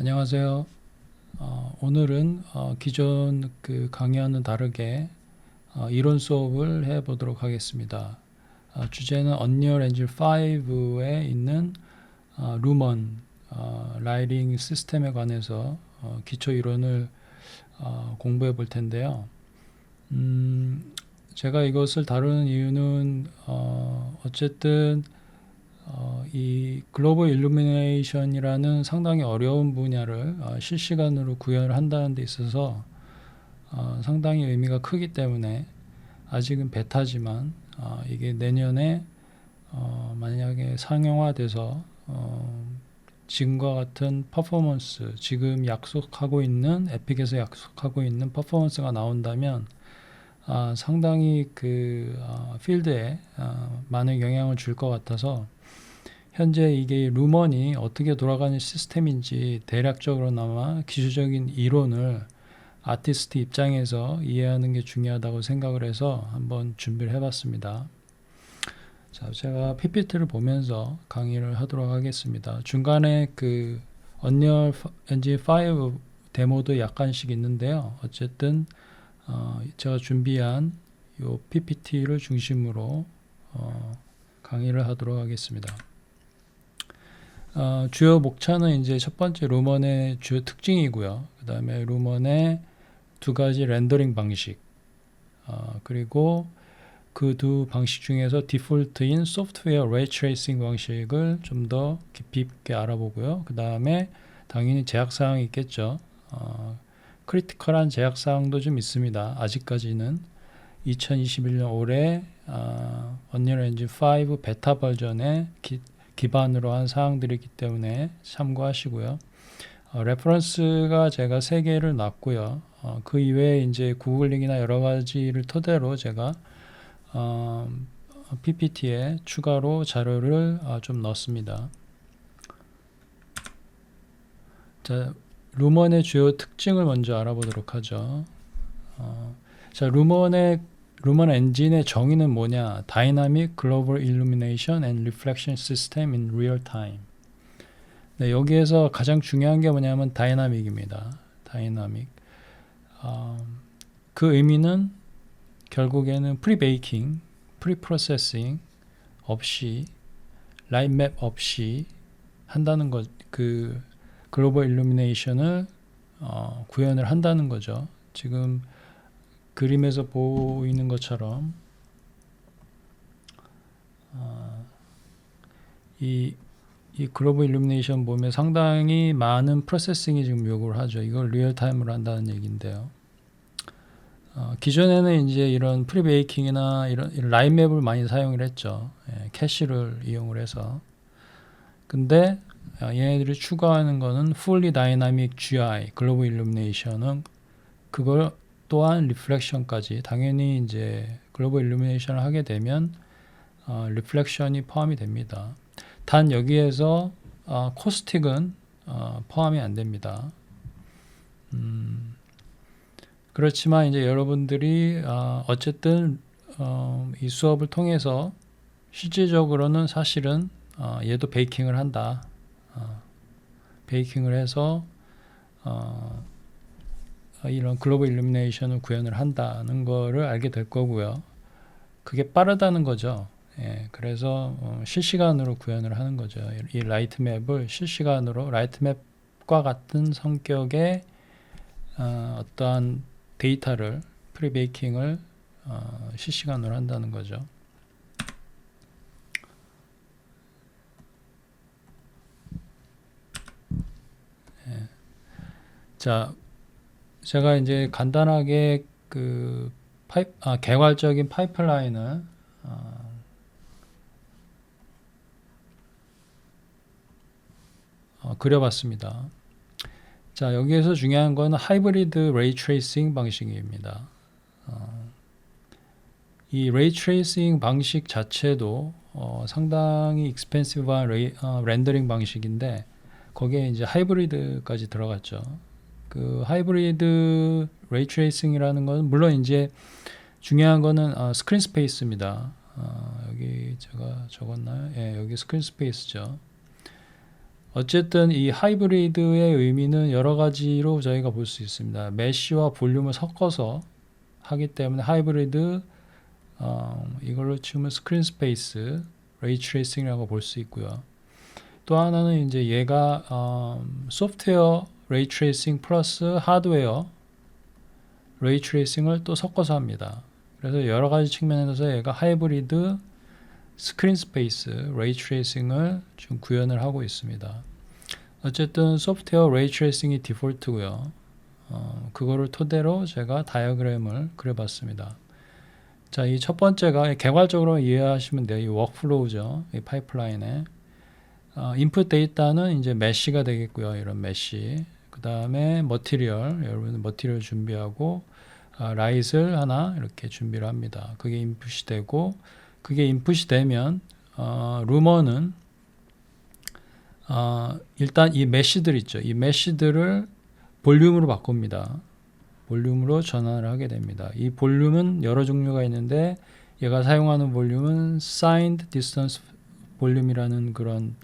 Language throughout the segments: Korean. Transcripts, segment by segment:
안녕하세요. 오늘은 기존 그 강의와는 다르게 이론 수업을 해보도록 하겠습니다. 주제는 Unreal Engine 5에 있는 루먼 라이팅 시스템에 관해서 기초 이론을 공부해 볼 텐데요. 제가 이것을 다루는 이유는 어쨌든 이 글로벌 일루미네이션이라는 상당히 어려운 분야를 실시간으로 구현을 한다는 데 있어서 상당히 의미가 크기 때문에 아직은 베타지만 이게 내년에 만약에 상용화돼서 지금과 같은 퍼포먼스, 지금 약속하고 있는 에픽에서 약속하고 있는 퍼포먼스가 나온다면 상당히 그 필드에 많은 영향을 줄 것 같아서 현재 이게 루먼이 어떻게 돌아가는 시스템인지 대략적으로나마 기술적인 이론을 아티스트 입장에서 이해하는 게 중요하다고 생각을 해서 한번 준비를 해봤습니다. 자, 제가 PPT를 보면서 강의를 하도록 하겠습니다. 중간에 그 Unreal Engine 5 데모도 약간씩 있는데요. 어쨌든 제가 준비한 이 PPT를 중심으로 강의를 하도록 하겠습니다. 주요 목차는 이제 첫 번째 루먼의 주요 특징이고요. 그 다음에 루먼의 두 가지 렌더링 방식, 그리고 그 두 방식 중에서 디폴트인 소프트웨어 레이 트레이싱 방식을 좀 더 깊이 있게 알아보고요. 그 다음에 당연히 제약사항이 있겠죠. 크리티컬한 제약사항도 좀 있습니다. 아직까지는 2021년 올해 Unreal Engine 5 베타 버전의 기반으로 한 사항들이기 때문에 참고하시고요. 레퍼런스가 제가 3개를 놨고요. 그 이외에 이제 구글링이나 여러 가지를 토대로 제가 PPT에 추가로 자료를 좀 넣었습니다. 자, 루먼의 주요 특징을 먼저 알아보도록 하죠. 자, 루먼 엔진의 정의는 뭐냐? Dynamic Global Illumination and Reflection System in Real Time. 네, 여기에서 가장 중요한 게 뭐냐면 다이나믹입니다. 다이나믹. 그 의미는 결국에는 프리베이킹, 프리프로세싱 없이, 라이트맵 없이 한다는 것, 그 글로벌 일루미네이션을 구현을 한다는 거죠. 지금 그림에서 보이는 것처럼 이 글로벌 일루미네이션 보면 상당히 많은 프로세싱이 지금 요구를 하죠. 이걸 리얼타임으로 한다는 얘기인데요. 기존에는 이제 이런 프리베이킹이나 이런 라인맵을 많이 사용을 했죠. 캐시를 이용을 해서. 근데 얘네들이 추가하는 거는 Fully Dynamic GI, 글로벌 일루미네이션은 그걸 또한 리플렉션까지, 당연히 이제 글로벌 일루미네이션을 하게 되면 리플렉션이 포함이 됩니다. 단 여기에서 코스틱은 포함이 안 됩니다. 그렇지만 이제 여러분들이 어쨌든 이 수업을 통해서 실질적으로는 사실은 얘도 베이킹을 한다. 베이킹을 해서 이런 글로벌 일루미네이션을 구현을 한다는 거를 알게 될 거고요. 그게 빠르다는 거죠. 예, 그래서 실시간으로 구현을 하는 거죠. 이 라이트맵을 실시간으로 라이트맵과 같은 성격의 어떠한 데이터를 프리베이킹을 실시간으로 한다는 거죠. 예. 자, 제가 이제 간단하게 그 개괄적인 파이프라인을 그려봤습니다. 자, 여기에서 중요한 건 하이브리드 레이 트레이싱 방식입니다. 이 레이 트레이싱 방식 자체도 상당히 익스펜시브한 렌더링 방식인데 거기에 이제 하이브리드까지 들어갔죠. 그 하이브리드 레이 트레이싱이라는 건 물론 이제 중요한 거는 스크린 스페이스입니다. 여기 제가 적었나요? 예, 여기 스크린 스페이스죠. 어쨌든 이 하이브리드의 의미는 여러 가지로 저희가 볼 수 있습니다. 메쉬와 볼륨을 섞어서 하기 때문에 하이브리드 이걸로 치면 스크린 스페이스 레이 트레이싱이라고 볼 수 있고요. 또 하나는 이제 얘가 소프트웨어 레이 트레이싱 플러스 하드웨어 레이 트레이싱을 또 섞어서 합니다. 그래서 여러 가지 측면에서 얘가 하이브리드 스크린 스페이스 레이 트레이싱을 지금 구현을 하고 있습니다. 어쨌든 소프트웨어 레이 트레이싱이 디폴트고요. 그거를 토대로 제가 다이어그램을 그려봤습니다. 자, 이 첫 번째가 개괄적으로 이해하시면 돼요. 이 워크플로우죠. 이 파이프라인에 인풋 데이터는 이제 메쉬가 되겠고요. 이런 메쉬. 그 다음에 머티리얼, 여러분 머티리얼 준비하고 라이트를 하나 이렇게 준비를 합니다. 그게 인풋이 되고 그게 인풋이 되면 루머는 일단 이 메쉬들 있죠. 이 메쉬들을 볼륨으로 바꿉니다. 볼륨으로 전환을 하게 됩니다. 이 볼륨은 여러 종류가 있는데 얘가 사용하는 볼륨은 signed distance 볼륨이라는 그런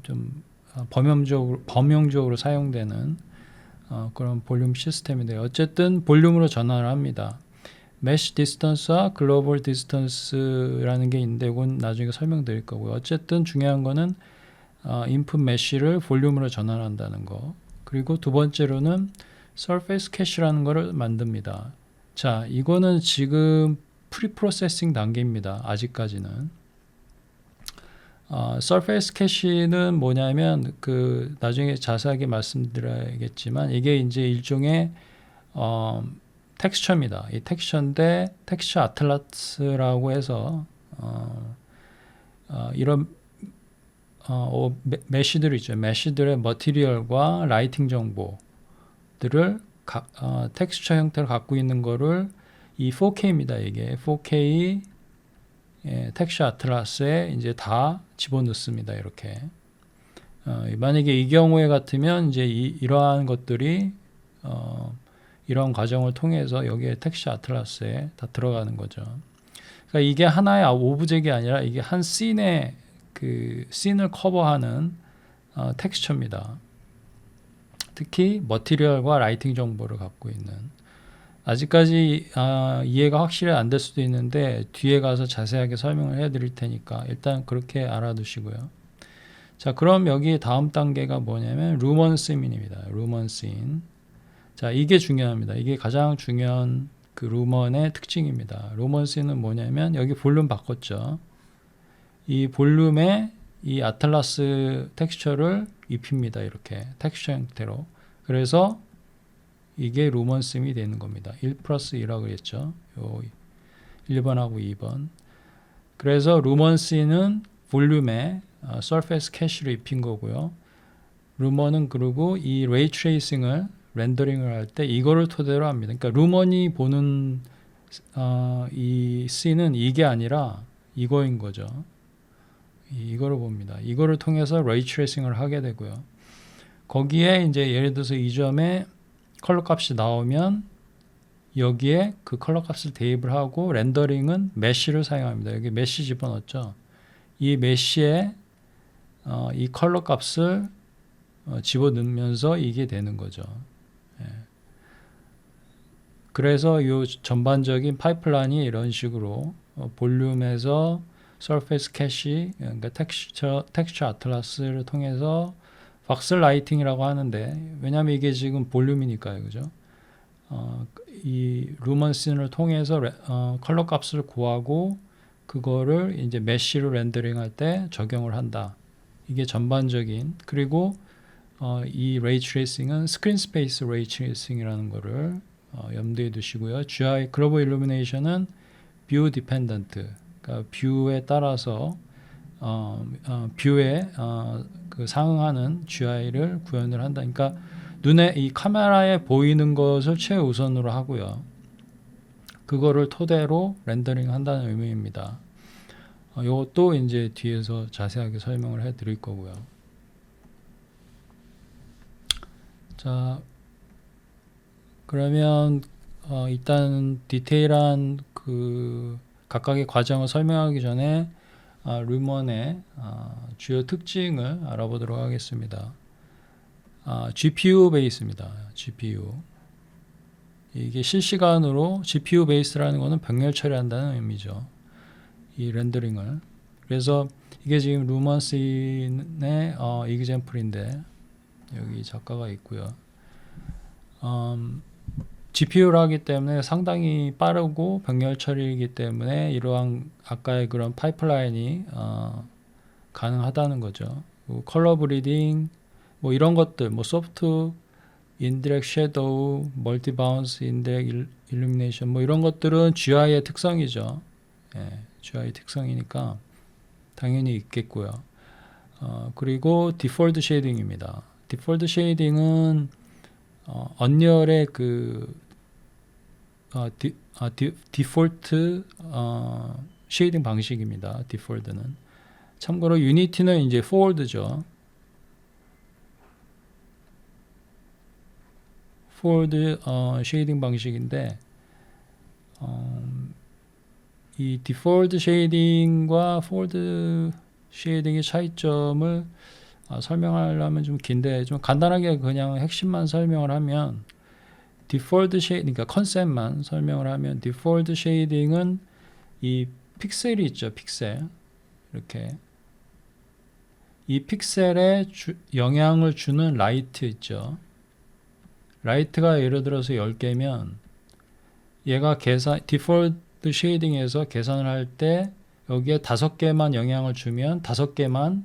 좀 범용적으로 사용되는 그런 볼륨 시스템인데 어쨌든 볼륨으로 전환을 합니다. mesh distance와 global distance라는 게 있는데 이건 나중에 설명드릴 거고요. 어쨌든 중요한 거는 input mesh를 볼륨으로 전환한다는 거. 그리고 두 번째로는 surface cache라는 거를 만듭니다. 자, 이거는 지금 프리프로세싱 단계입니다. 아직까지는. surface cache는 뭐냐면 그 나중에 자세하게 말씀드려야겠지만 이게 이제 일종의 텍스처입니다. 이 텍스처인데 텍스처 아틀라스라고 해서 이런 메쉬들 있죠. 메쉬들의 머티리얼과 라이팅 정보들을 텍스처 형태로 갖고 있는 거를 이 4K입니다. 이게 4K 텍스처 아틀라스에 이제 다 집어넣습니다. 이렇게 만약에 이 경우에 같으면 이제 이러한 것들이 이런 과정을 통해서 여기에 텍스처 아틀라스에 다 들어가는 거죠. 그러니까 이게 하나의 오브젝이 아니라 이게 한 씬의 그 씬을 커버하는 텍스처입니다. 특히 머티리얼과 라이팅 정보를 갖고 있는 아직까지 이해가 확실히 안 될 수도 있는데 뒤에 가서 자세하게 설명을 해드릴 테니까 일단 그렇게 알아두시고요. 자, 그럼 여기 다음 단계가 뭐냐면 루먼 씬입니다. 루먼 씬. 자, 이게 중요합니다. 이게 가장 중요한 그 루먼의 특징입니다. 루먼 씬은 뭐냐면 여기 볼륨 바꿨죠. 이 볼륨에 이 아틀라스 텍스처를 입힙니다. 이렇게 텍스처 형태로. 그래서 이게 루먼 씬이 되는 겁니다. 1 플러스 2라고 했죠. 요 1번하고 2번. 그래서 루먼 씬은 볼륨에 surface cache를 입힌 거고요. 루먼은 그리고 이 레이 트레이싱을 렌더링을 할 때 이거를 토대로 합니다. 그러니까 루먼이 보는 이 씬은 이게 아니라 이거인 거죠. 이거를 봅니다. 이거를 통해서 레이 트레이싱을 하게 되고요. 거기에 이제 예를 들어서 이 점에 컬러 값이 나오면 여기에 그 컬러 값을 대입을 하고 렌더링은 메쉬를 사용합니다. 여기 메쉬 집어넣었죠. 이 메쉬에 이 컬러 값을 집어넣으면서 이게 되는 거죠. 예. 그래서 이 전반적인 파이프라인이 이런 식으로 볼륨에서 서페이스 캐시, 그러니까 텍스처 아틀라스를 통해서 박슬 라이팅이라고 하는데, 왜냐하면 이게 지금 볼륨이니까요, 그죠? 이 루먼신을 통해서 컬러 값을 구하고 그거를 이제 메쉬로 렌더링할 때 적용을 한다. 이게 전반적인. 그리고 이 레이 트레이싱은 스크린 스페이스 레이 트레이싱이라는 거를 염두에 두시고요. GI 글로벌 일루미네이션은 뷰 디펜던트, 그러니까 뷰에 따라서 뷰에 그 상응하는 GI를 구현을 한다. 그러니까 눈에 이 카메라에 보이는 것을 최우선으로 하고요. 그거를 토대로 렌더링 한다는 의미입니다. 이것도 이제 뒤에서 자세하게 설명을 해 드릴 거고요. 자, 그러면 일단 디테일한 그 각각의 과정을 설명하기 전에 루먼의 주요 특징을 알아보도록 하겠습니다. GPU 베이스입니다. GPU. 이게 실시간으로 GPU 베이스라는 것은 병렬 처리한다는 의미죠. 이 렌더링을. 그래서 이게 지금 루먼신의 이그젬플인데 여기 작가가 있고요. GPU를 하기 때문에 상당히 빠르고 병렬 처리이기 때문에 이러한 아까의 그런 파이프라인이 가능하다는 거죠. 컬러 브리딩 뭐 이런 것들, 뭐 소프트 인디렉트 섀도우, 멀티 바운스 인디렉트 일루미네이션 뭐 이런 것들은 GI의 특성이죠. 예, GI 특성이니까 당연히 있겠고요. 그리고 디폴트 쉐이딩입니다. 디폴트 쉐이딩은 언리얼의 그 디폴트 쉐이딩 방식입니다. 디폴트는. 참고로 유니티는 이제 포워드죠. 포워드 쉐이딩 방식인데 이 디폴트 쉐이딩과 포워드 쉐이딩의 차이점을 설명하려면 좀 긴데 좀 간단하게 그냥 핵심만 설명을 하면 디폴트 쉐이딩, 그러니까 컨셉만 설명을 하면 디폴트 쉐이딩은 이 픽셀이 있죠. 픽셀. 이렇게 이 픽셀에 영향을 주는 라이트 있죠. 라이트가 예를 들어서 10개면 얘가 디폴트 쉐이딩에서 계산을 할 때 여기에 5개만 영향을 주면 5개만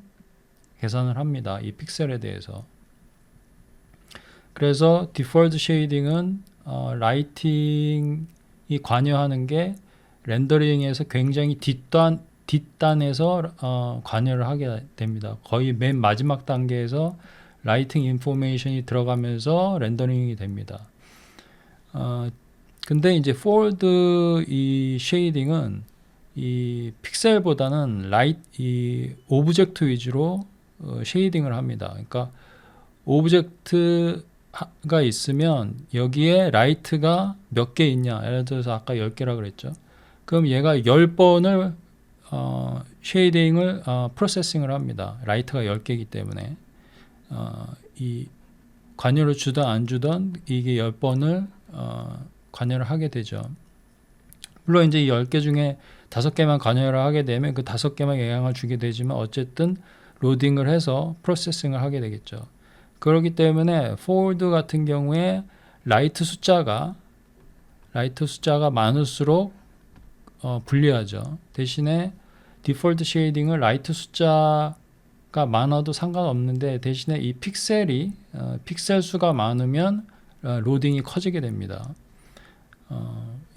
계산을 합니다. 이 픽셀에 대해서. 그래서 디폴트 쉐이딩은 라이팅이 관여하는 게 렌더링에서 굉장히 뒷단에서 관여를 하게 됩니다. 거의 맨 마지막 단계에서 라이팅 인포메이션이 들어가면서 렌더링이 됩니다. 근데 이제 포워드 이 쉐이딩은 이 픽셀보다는 이 오브젝트 위주로 쉐이딩을 합니다. 그러니까 오브젝트가 있으면 여기에 라이트가 몇 개 있냐. 예를 들어서 아까 10개라 그랬죠. 그럼 얘가 10번을 쉐이딩을 프로세싱을 합니다. 라이트가 10개이기 때문에 이 관여를 주든 안 주든 이게 10번을 관여를 하게 되죠. 물론 이제 이 10개 중에 5개만 관여를 하게 되면 그 5개만 영향을 주게 되지만 어쨌든 로딩을 해서 프로세싱을 하게 되겠죠. 그렇기 때문에 포워드 같은 경우에 라이트 숫자가 많을수록 불리하죠. 대신에 디폴트 쉐이딩은 라이트 숫자가 많아도 상관없는데 대신에 이 픽셀 수가 많으면 로딩이 커지게 됩니다.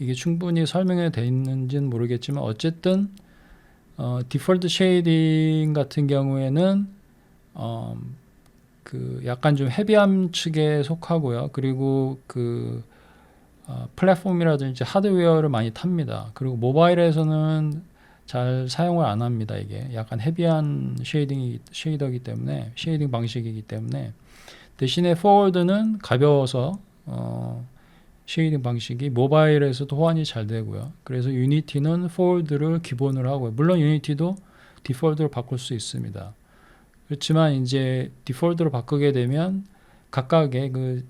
이게 충분히 설명이 되어 있는지는 모르겠지만 어쨌든 디폴트 쉐이딩 같은 경우에는 그 약간 좀 헤비함 측에 속하고요. 그리고 그 플랫폼이라든지 하드웨어를 많이 탑니다. 그리고 모바일에서는 잘 사용을 안 합니다. 이게 약간 헤비한 쉐이더이기 때문에 쉐이딩 방식이기 때문에 대신에 포워드는 가벼워서 쉐이딩 방식이 모바일에서도 호환이 잘 되고요. 그래서 유니티는 폴드를 기본으로 하고요. 물론 유니티도 디폴트로 바꿀 수 있습니다. 그렇지만 이제 디폴트로 바꾸게 되면 각각의 그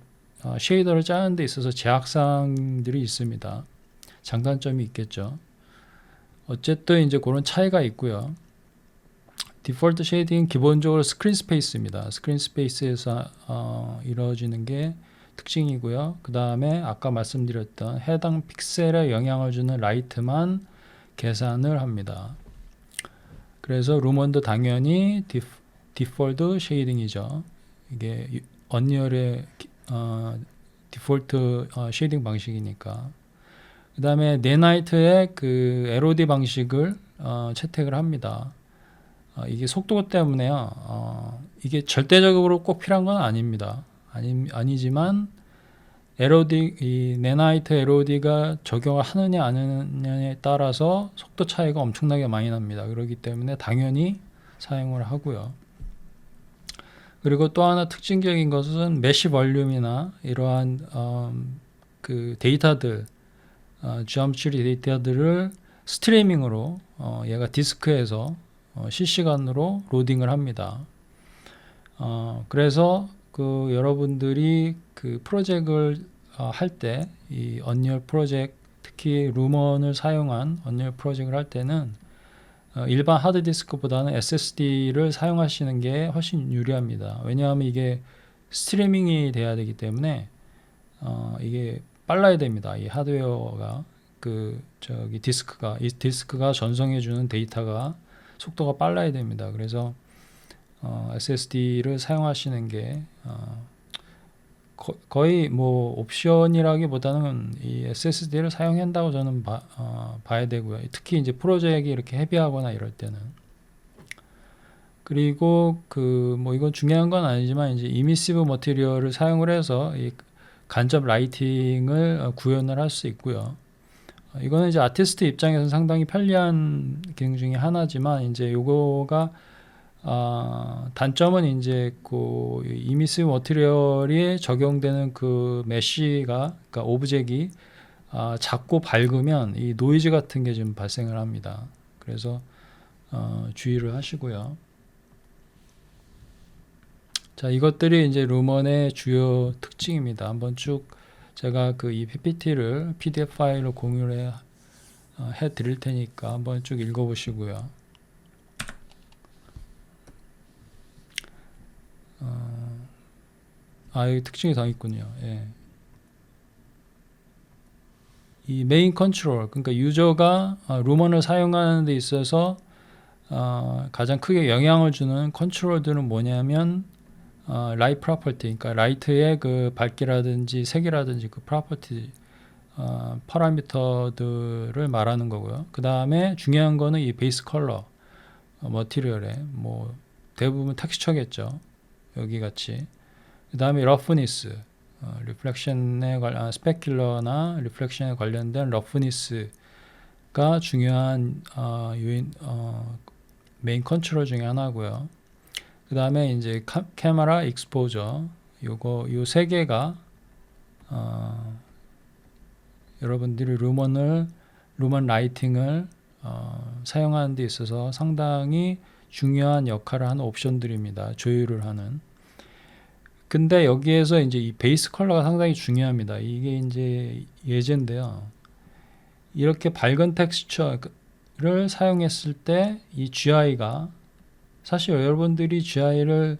쉐이더를 짜는 데 있어서 제약사항들이 있습니다. 장단점이 있겠죠. 어쨌든 이제 그런 차이가 있고요. 디폴트 쉐이딩은 기본적으로 스크린 스페이스입니다. 스크린 스페이스에서 이루어지는 게 특징이고요. 그 다음에 아까 말씀드렸던 해당 픽셀에 영향을 주는 라이트만 계산을 합니다. 그래서 루먼도 당연히 디폴트 쉐이딩이죠. 이게 언리얼의 디폴트 쉐이딩 방식이니까. 그 다음에 네나이트의 그 LOD 방식을 채택을 합니다. 이게 속도 때문에요. 이게 절대적으로 꼭 필요한 건 아닙니다. 아니지만 이 네나이트 LOD가 적용을 하느냐 안 하느냐에 따라서 속도 차이가 엄청나게 많이 납니다. 그렇기 때문에 당연히 사용을 하고요. 그리고 또 하나 특징적인 것은 메쉬 볼륨이나 이러한 그 데이터들, 지오메트리 데이터들을 스트리밍으로 얘가 디스크에서 실시간으로 로딩을 합니다. 그래서 그 여러분들이 그 프로젝트를 할 때 이 언리얼 프로젝트, 특히 루먼을 사용한 언리얼 프로젝트를 할 때는 일반 하드디스크보다는 SSD를 사용하시는 게 훨씬 유리합니다. 왜냐하면 이게 스트리밍이 돼야 되기 때문에 이게 빨라야 됩니다. 이 하드웨어가 이 디스크가 전송해주는 데이터가 속도가 빨라야 됩니다. 그래서 SSD를 사용하시는 게 거의 뭐 옵션이라기보다는 이 SSD를 사용한다고 저는 봐야 되고요. 특히 이제 프로젝트가 이렇게 헤비하거나 이럴 때는. 그리고 뭐 이건 중요한 건 아니지만 이제 이미시브 머티리얼을 사용을 해서 이 간접 라이팅을 구현을 할 수 있고요. 이거는 이제 아티스트 입장에서는 상당히 편리한 기능 중에 하나지만 이제 요거가 단점은 이제 그 이미시브 머티리얼이 적용되는 그 메쉬가, 그러니까 오브젝이 작고 밝으면 이 노이즈 같은 게 좀 발생을 합니다. 그래서 주의를 하시고요. 자, 이것들이 이제 루먼의 주요 특징입니다. 한번 쭉 제가 이 PPT를 PDF 파일로 공유를 해 드릴 테니까 한번 쭉 읽어보시고요. 여기 특징이 더 있군요. 예. 이 메인 컨트롤, 그러니까 유저가 루먼을 사용하는 데 있어서 가장 크게 영향을 주는 컨트롤들은 뭐냐면 라이트 프로퍼티, 그러니까 라이트의 그 밝기라든지 색이라든지 그 프로퍼티 파라미터들을 말하는 거고요. 그 다음에 중요한 거는 이 베이스 컬러 머티리얼에 뭐 대부분 텍스처겠죠. 여기 같이. 그 다음에 러프니스, 리플렉션에 스페큘러나 리플렉션에 관련된 러프니스가 중요한 메인 컨트롤 중에 하나고요. 그 다음에 이제 카메라 익스포저, 요 세 개가 여러분들이 루먼 라이팅을 사용하는 데 있어서 상당히 중요한 역할을 하는 옵션들입니다. 조율을 하는. 근데 여기에서 이제 이 베이스 컬러가 상당히 중요합니다. 이게 이제 예제인데요. 이렇게 밝은 텍스처를 사용했을 때 이 GI가 사실 여러분들이 GI를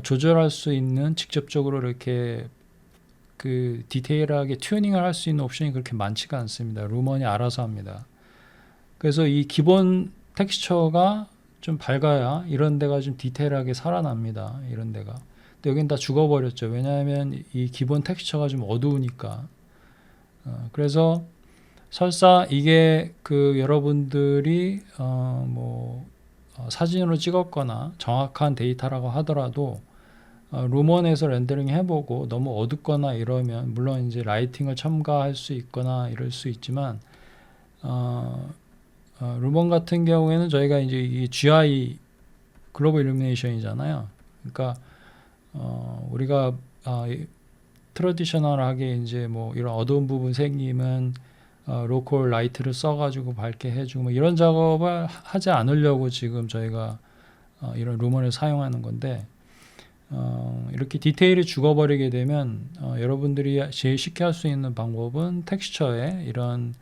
조절할 수 있는, 직접적으로 이렇게 그 디테일하게 튜닝을 할 수 있는 옵션이 그렇게 많지가 않습니다. 루먼이 알아서 합니다. 그래서 이 기본 텍스처가 좀 밝아야 이런 데가 좀 디테일하게 살아납니다. 이런 데가. 근데 여긴 다 죽어버렸죠. 왜냐하면 이 기본 텍스처가 좀 어두우니까. 그래서 설사 이게 여러분들이 사진으로 찍었거나 정확한 데이터라고 하더라도 루먼에서 렌더링 해보고 너무 어둡거나 이러면, 물론 이제 라이팅을 첨가할 수 있거나 이럴 수 있지만 루먼 같은 경우에는 저희가 이제 이 GI 글로벌 일루미네이션이잖아요. 그러니까 우리가 트래디셔널하게 이제 뭐 이런 어두운 부분 생기면 로컬 라이트를 써가지고 밝게 해주고 뭐 이런 작업을 하지 않으려고 지금 저희가 이런 루먼을 사용하는 건데, 이렇게 디테일이 죽어버리게 되면 여러분들이 제일 쉽게 할 수 있는 방법은 텍스처에 이런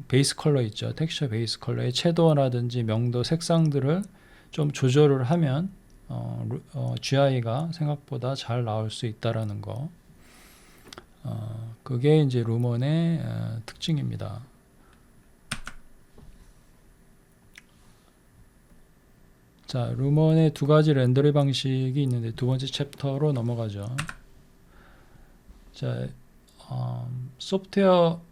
베이스 컬러 있죠. 텍스처 베이스 컬러의 채도라든지 명도, 색상들을 좀 조절을 하면 GI가 생각보다 잘 나올 수 있다라는 거. 그게 이제 루먼의 특징입니다. 자, 루먼의 두 가지 렌더링 방식이 있는데 두 번째 챕터로 넘어가죠. 자, 소프트웨어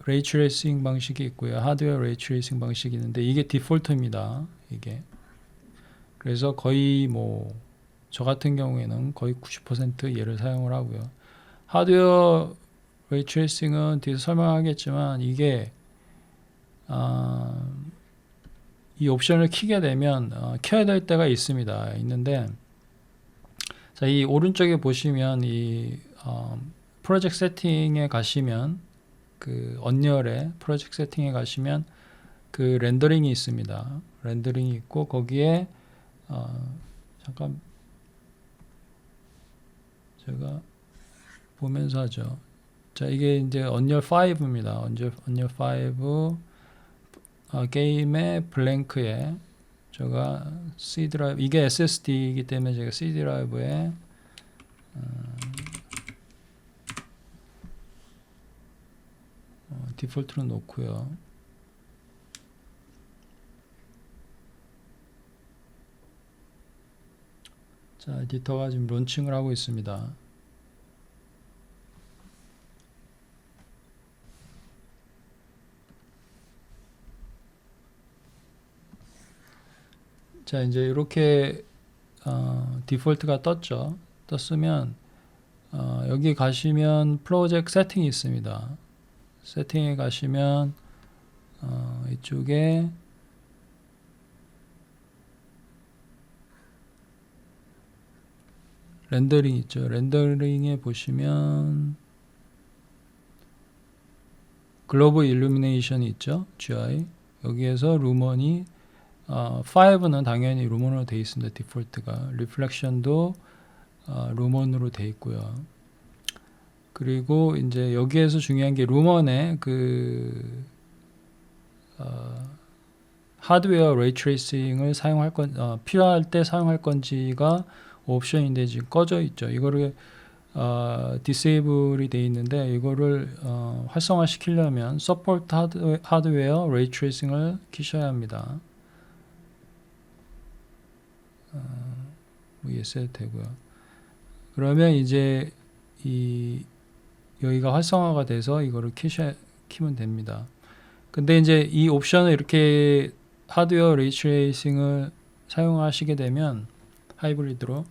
레이 트레이싱 방식이 있고요. 하드웨어 레이 트레이싱 방식이 있는데 이게 디폴트입니다. 이게. 그래서 거의 뭐 저 같은 경우에는 거의 90% 얘를 사용을 하고요. 하드웨어 레이 트레이싱은 뒤에서 설명하겠지만 이게 이 옵션을 키게 되면 켜야 될 때가 있는데, 자, 이 오른쪽에 보시면 이 프로젝트 세팅에 가시면 그 언리얼의 프로젝트 세팅에 가시면 그 렌더링이 있습니다. 렌더링이 있고 거기에 잠깐 제가 보면서 하죠. 자, 이게 이제 언리얼 5입니다. 언리얼 5 게임의 블랭크에 제가 C 드라이브, 이게 SSD이기 때문에 제가 C 드라이브에 디폴트로 놓고요. 자, 에디터가 지금 론칭을 하고 있습니다. 자, 이제 이렇게 디폴트가 떴죠. 떴으면 여기 가시면 프로젝트 세팅이 있습니다. 세팅에 가시면 이쪽에 렌더링 있죠. 렌더링에 보시면 글로벌 일루미네이션이 있죠. GI. 여기에서 루먼이 5는 당연히 루먼으로 되어 있습니다. 디폴트가. 리플렉션도 루먼으로 되어 있고요. 그리고 이제 여기에서 중요한 게 루먼의 그 하드웨어 레이 트레이싱을 사용할 건 필요할 때 사용할 건지가 옵션인데 지금 꺼져 있죠. 이거를 디세이블이 되어 있는데 이거를 활성화 시키려면 서포트 하드웨어 레이 트레이싱을 키셔야 합니다. ES 되고요. 그러면 이제 여기가 활성화가 돼서 이거를 키면 됩니다. 근데 이제 이 옵션을 이렇게 하드웨어 레이 트레이싱을 사용하시게 되면 하이브리드로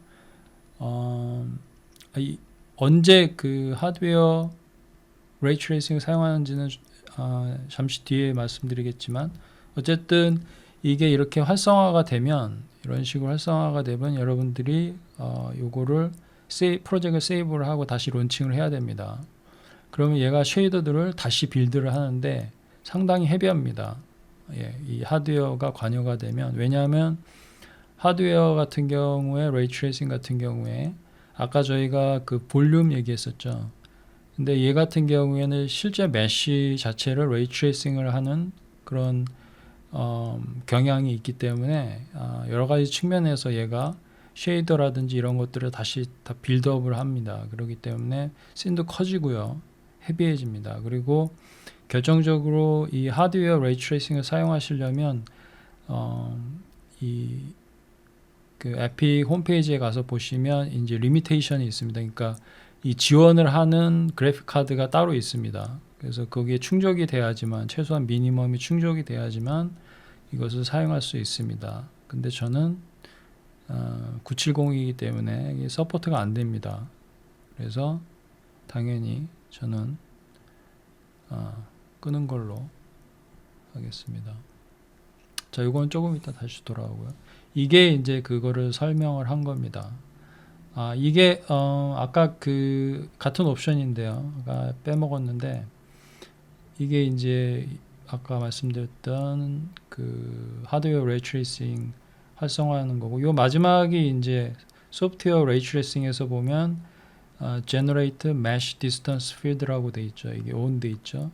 언제 그 하드웨어 레이 트레이싱을 사용하는지는 잠시 뒤에 말씀드리겠지만, 어쨌든 이게 이렇게 활성화가 되면, 이런 식으로 활성화가 되면 여러분들이 요거를 프로젝트를 세이브를 하고 다시 론칭을 해야 됩니다. 그러면 얘가 쉐이더들을 다시 빌드를 하는데 상당히 헤비합니다. 예, 이 하드웨어가 관여가 되면. 왜냐하면 하드웨어 같은 경우에 레이 트레이싱 같은 경우에 아까 저희가 그 볼륨 얘기했었죠. 근데 얘 같은 경우에는 실제 메쉬 자체를 레이 트레이싱을 하는 그런 경향이 있기 때문에 여러 가지 측면에서 얘가 쉐이더라든지 이런 것들을 다시 다 빌드업을 합니다. 그렇기 때문에 씬도 커지고요. 헤비해집니다. 그리고 결정적으로 이 하드웨어 레이 트레이싱을 사용하시려면 그 에픽 홈페이지에 가서 보시면 이제 리미테이션이 있습니다. 그러니까 이 지원을 하는 그래픽 카드가 따로 있습니다. 그래서 거기에 충족이 돼야지만, 최소한 미니멈이 충족이 돼야지만 이것을 사용할 수 있습니다. 근데 저는 970이기 때문에 이게 서포트가 안 됩니다. 그래서 당연히 저는 끄는 걸로 하겠습니다. 자, 이건 조금 이따 다시 돌아오고요. 이게 이제 그거를 설명을 한 겁니다. 이게 아까 그 같은 옵션인데요. 아까 빼먹었는데 이게 이제 아까 말씀드렸던 그 하드웨어 레이트레이싱 활성화하는 거고, 요 마지막이 이제 소프트웨어 레이트레이싱에서 보면 generate mesh distance field라고 돼 있죠. 이게 on 돼 있죠.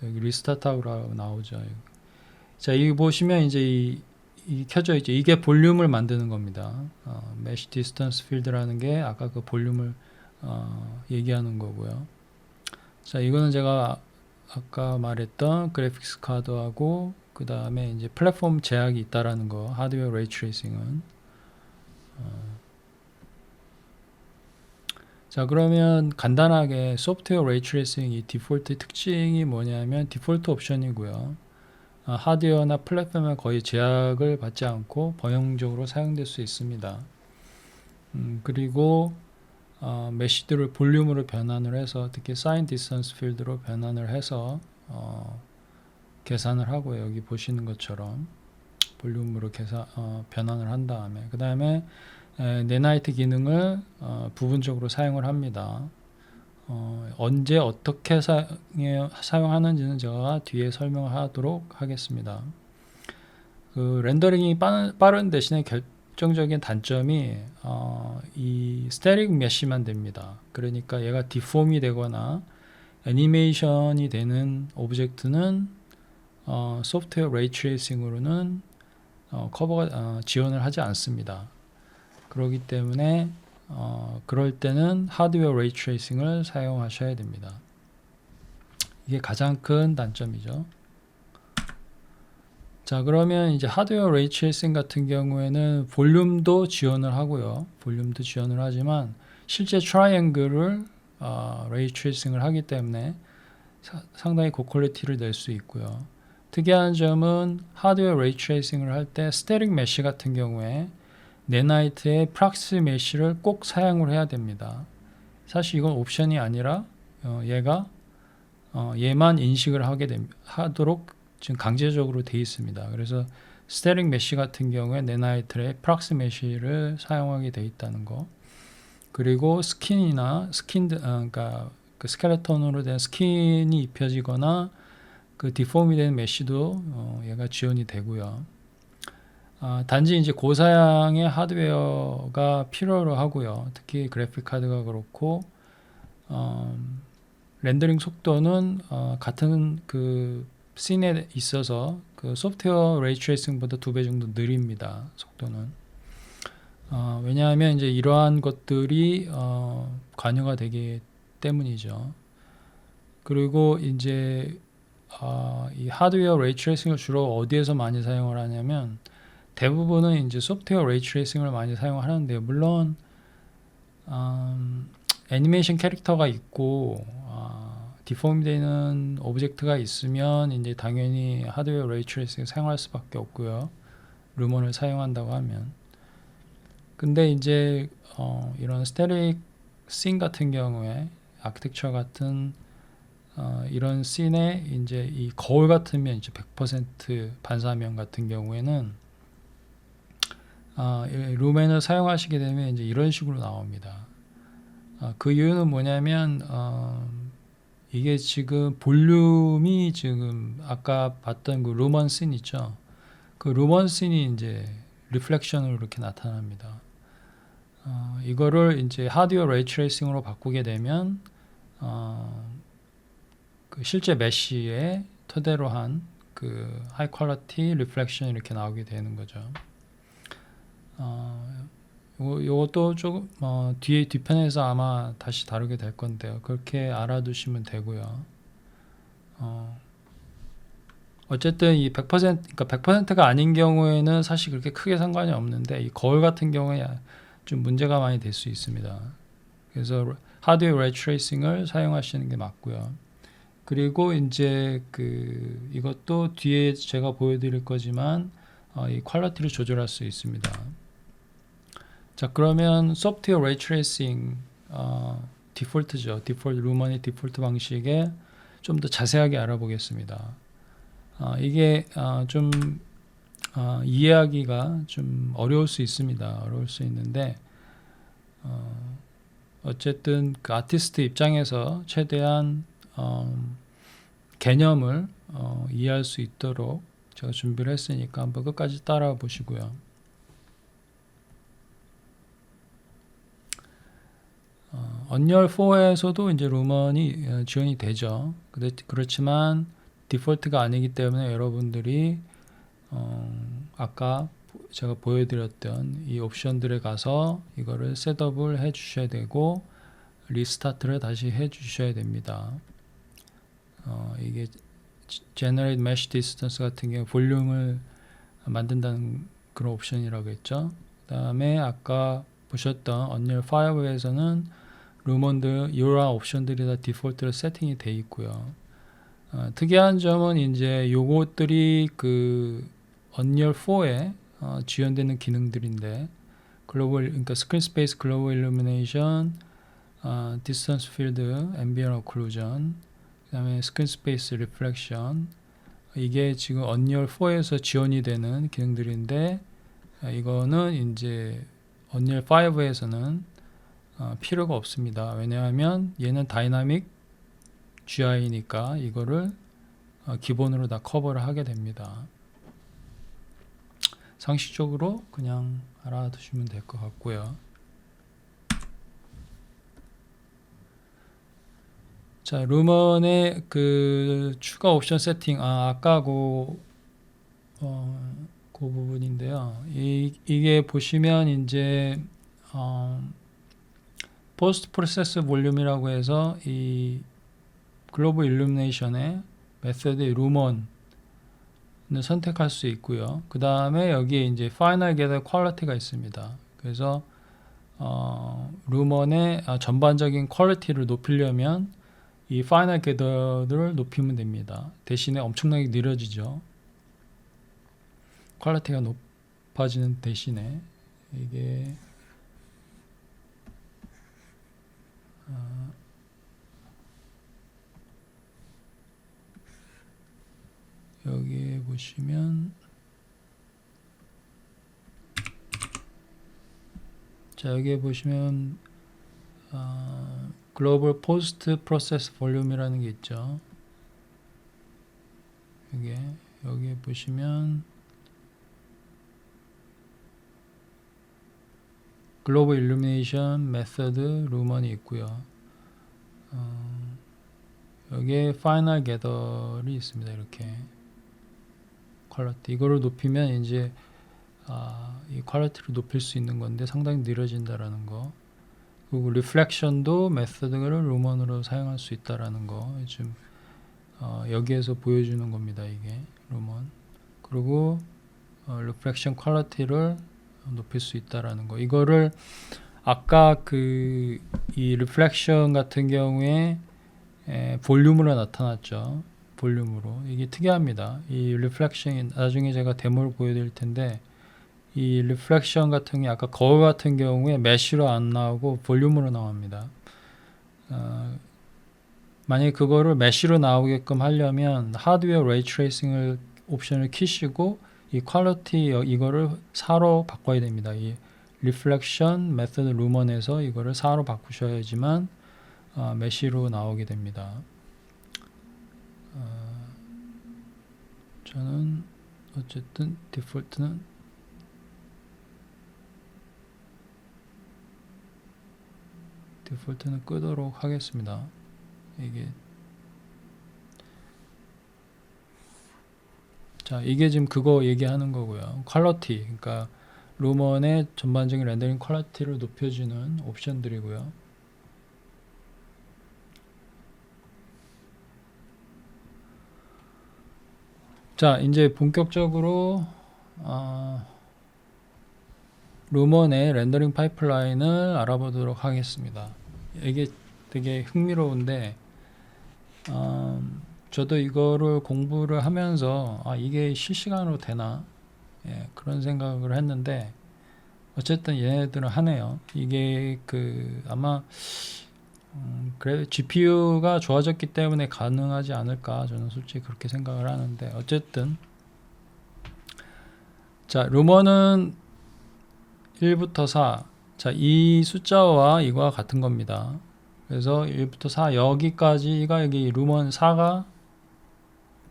여기 리스타트하고 나오죠. 자, 여기 보시면 이제 이 켜져 있죠. 이게 볼륨을 만드는 겁니다. mesh distance field라는 게 아까 그 볼륨을 얘기하는 거고요. 자, 이거는 제가 아까 말했던 그래픽스 카드하고 그 다음에 이제 플랫폼 제약이 있다라는 거, 하드웨어 레이트레이싱은. 자, 그러면 간단하게 소프트웨어 레이트레이싱 이 디폴트 특징이 뭐냐면 디폴트 옵션이고요. 하드웨어나 플랫폼에 거의 제약을 받지 않고 범용적으로 사용될 수 있습니다. 그리고 메시들을 볼륨으로 변환을 해서, 특히 사인 디스턴스 필드로 변환을 해서 계산을 하고요. 여기 보시는 것처럼 볼륨으로 변환을 한 다음에 그 다음에 네나이트 기능을 부분적으로 사용을 합니다. 언제 어떻게 사용하는지는 제가 뒤에 설명하도록 하겠습니다. 그 렌더링이 빠른 대신에 결정적인 단점이 이 스태틱 메쉬만 됩니다. 그러니까 얘가 디폼이 되거나 애니메이션이 되는 오브젝트는 소프트웨어 레이트레이싱으로는 커버가 지원을 하지 않습니다. 그렇기 때문에 그럴 때는 하드웨어 레이트레이싱을 사용하셔야 됩니다. 이게 가장 큰 단점이죠. 자, 그러면 이제 하드웨어 레이트레이싱 같은 경우에는 볼륨도 지원을 하고요. 볼륨도 지원을 하지만 실제 트라이앵글을 레이트레이싱을 하기 때문에 상당히 고퀄리티를 낼 수 있고요. 특이한 점은 하드웨어 레이트레이싱을 할 때 스태틱 메쉬 같은 경우에 네나이트의 프락시 메쉬를 꼭 사용을 해야 됩니다. 사실 이건 옵션이 아니라 얘만 인식을 하도록 지금 강제적으로 되어 있습니다. 그래서 스태틱 메쉬 같은 경우에 네나이트의 프락시 메쉬를 사용하게 되어 있다는 거. 그리고 그러니까 그 스켈레톤으로 된 스킨이 입혀지거나 그 디폼이 된 메쉬도 얘가 지원이 되고요. 단지 이제 고사양의 하드웨어가 필요로 하고요. 특히 그래픽 카드가 그렇고 렌더링 속도는 같은 그 씬에 있어서 그 소프트웨어 레이트레이싱보다 2배 정도 느립니다. 속도는. 왜냐하면 이제 이러한 것들이 관여가 되기 때문이죠. 그리고 이제 이 하드웨어 레이트레이싱을 주로 어디에서 많이 사용을 하냐면 대부분은 이제 소프트웨어 레이트레이싱을 많이 사용하는데, 물론 애니메이션 캐릭터가 있고 디폼되는 오브젝트가 있으면 이제 당연히 하드웨어 레이트레이싱을 사용할 수밖에 없고요. 루먼을 사용한다고 하면. 근데 이제 이런 스태틱 씬 같은 경우에 아키텍처 같은 이런 씬에 이제 이 거울 같으면 이제 100% 반사면 같은 경우에는 루멘을 사용하시게 되면 이제 이런 식으로 나옵니다. 그 이유는 뭐냐면 이게 지금 볼륨이 지금 아까 봤던 그 루먼 씬 있죠. 그 루먼 씬이 이제 리플렉션으로 이렇게 나타납니다. 이거를 이제 하드웨어 레이트레이싱으로 바꾸게 되면 그 실제 메쉬에 토대로 한 그 하이 퀄리티 리플렉션이 이렇게 나오게 되는 거죠. 요것도 조금 뒤편에서 아마 다시 다루게 될 건데요. 그렇게 알아두시면 되고요. 어쨌든 이 100% 그러니까 100%가 아닌 경우에는 사실 그렇게 크게 상관이 없는데, 이 거울 같은 경우에 좀 문제가 많이 될 수 있습니다. 그래서 하드웨어 레이트레이싱을 사용하시는 게 맞고요. 그리고 이제 이것도 뒤에 제가 보여드릴 거지만 이 퀄리티를 조절할 수 있습니다. 자, 그러면 소프트웨어 레이트레이싱 디폴트죠. 루먼의 디폴트 방식에 좀 더 자세하게 알아보겠습니다. 이게 좀 이해하기가 좀 어려울 수 있습니다. 어려울 수 있는데 어쨌든 그 아티스트 입장에서 최대한 개념을 이해할 수 있도록 제가 준비를 했으니까 한번 끝까지 따라와 보시고요. 언리얼 4에서도 이제 루먼이 지원이 되죠. 그렇지만 디폴트가 아니기 때문에 여러분들이 아까 제가 보여드렸던 이 옵션들에 가서 이거를 셋업을 해 주셔야 되고 리스타트를 다시 해 주셔야 됩니다. 이게 Generate Mesh Distance 같은 경우 볼륨을 만든다는 그런 옵션이라고 했죠. 그 다음에 아까 보셨던 언리얼 5에서는 루먼들 이러한 옵션들이 다 디폴트로 세팅이 돼 있고요. 특이한 점은 이제 요것들이 그 언리얼 4에 지원되는 기능들인데 그러니까 스크린 스페이스 글로벌 일루미네이션, 디스턴스 필드, 앰비언 오클루전, 그다음에 스크린 스페이스 리플렉션 이게 지금 언리얼 4에서 지원이 되는 기능들인데 이거는 이제 언리얼 5에서는 필요가 없습니다. 왜냐하면 얘는 다이나믹 GI니까 이거를 기본으로 다 커버를 하게 됩니다. 상식적으로 그냥 알아두시면 될 것 같고요. 자, 루먼의 그 추가 옵션 세팅, 아까 그 부분인데요. 이게 보시면 이제 포스트 프로세스 볼륨이라고 해서 이 글로벌 일루미네이션의 메서드 루먼을 선택할 수 있고요. 그 다음에 여기에 이제 파이널 게더 퀄리티가 있습니다. 그래서 루먼의 전반적인 퀄리티를 높이려면 이 파이널 게더를 높이면 됩니다. 대신에 엄청나게 느려지죠. 퀄리티가 높아지는 대신에 이게 여기에 보시면 자 여기에 보시면 글로벌 포스트 프로세스 볼륨이라는 게 있죠. 여기에 보시면 글로벌 일루미네이션 메서드 루먼이 있고요. 여기에 파이널 게더이 있습니다. 이렇게 퀄리티 이거를 높이면 이제 이 퀄리티를 높일 수 있는 건데 상당히 느려진다라는 거. 그리고 리플렉션도 메서드를 루먼으로 사용할 수 있다라는 거 지금 여기에서 보여주는 겁니다. 이게 루먼. 그리고 리플렉션 퀄리티를 높일 수 있다라는 거. 이거를 아까 이 리플렉션 같은 경우에 볼륨으로 나타났죠. 볼륨으로. 이게 특이합니다. 이 리플렉션이 나중에 제가 데모를 보여드릴 텐데 이 리플렉션 같은 게 아까 거울 같은 경우에 메쉬로 안 나오고 볼륨으로 나옵니다. 만약에 그거를 메쉬로 나오게끔 하려면 하드웨어 레이 트레이싱을 옵션을 키시고 이 퀄리티 이거를 4로 바꿔야 됩니다. 이 리플렉션 메서드 루먼에서 이거를 4로 바꾸셔야지만 메쉬로 나오게 됩니다. 저는 어쨌든 디폴트는 끄도록 하겠습니다. 이게 지금 그거 얘기하는 거고요. 퀄리티, 그러니까 루먼의 전반적인 렌더링 퀄리티를 높여주는 옵션들이고요. 자, 이제 본격적으로 루먼의 렌더링 파이프라인을 알아보도록 하겠습니다. 이게 되게 흥미로운데 저도 이거를 공부를 하면서 이게 실시간으로 되나 그런 생각을 했는데 어쨌든 얘네들은 하네요. 이게 아마 그래 GPU가 좋아졌기 때문에 가능하지 않을까 저는 솔직히 그렇게 생각을 하는데 어쨌든 자, 루머는 1부터 4. 자, 이 숫자와 이거와 같은 겁니다. 그래서 1부터 4 여기까지가 여기 루먼 4가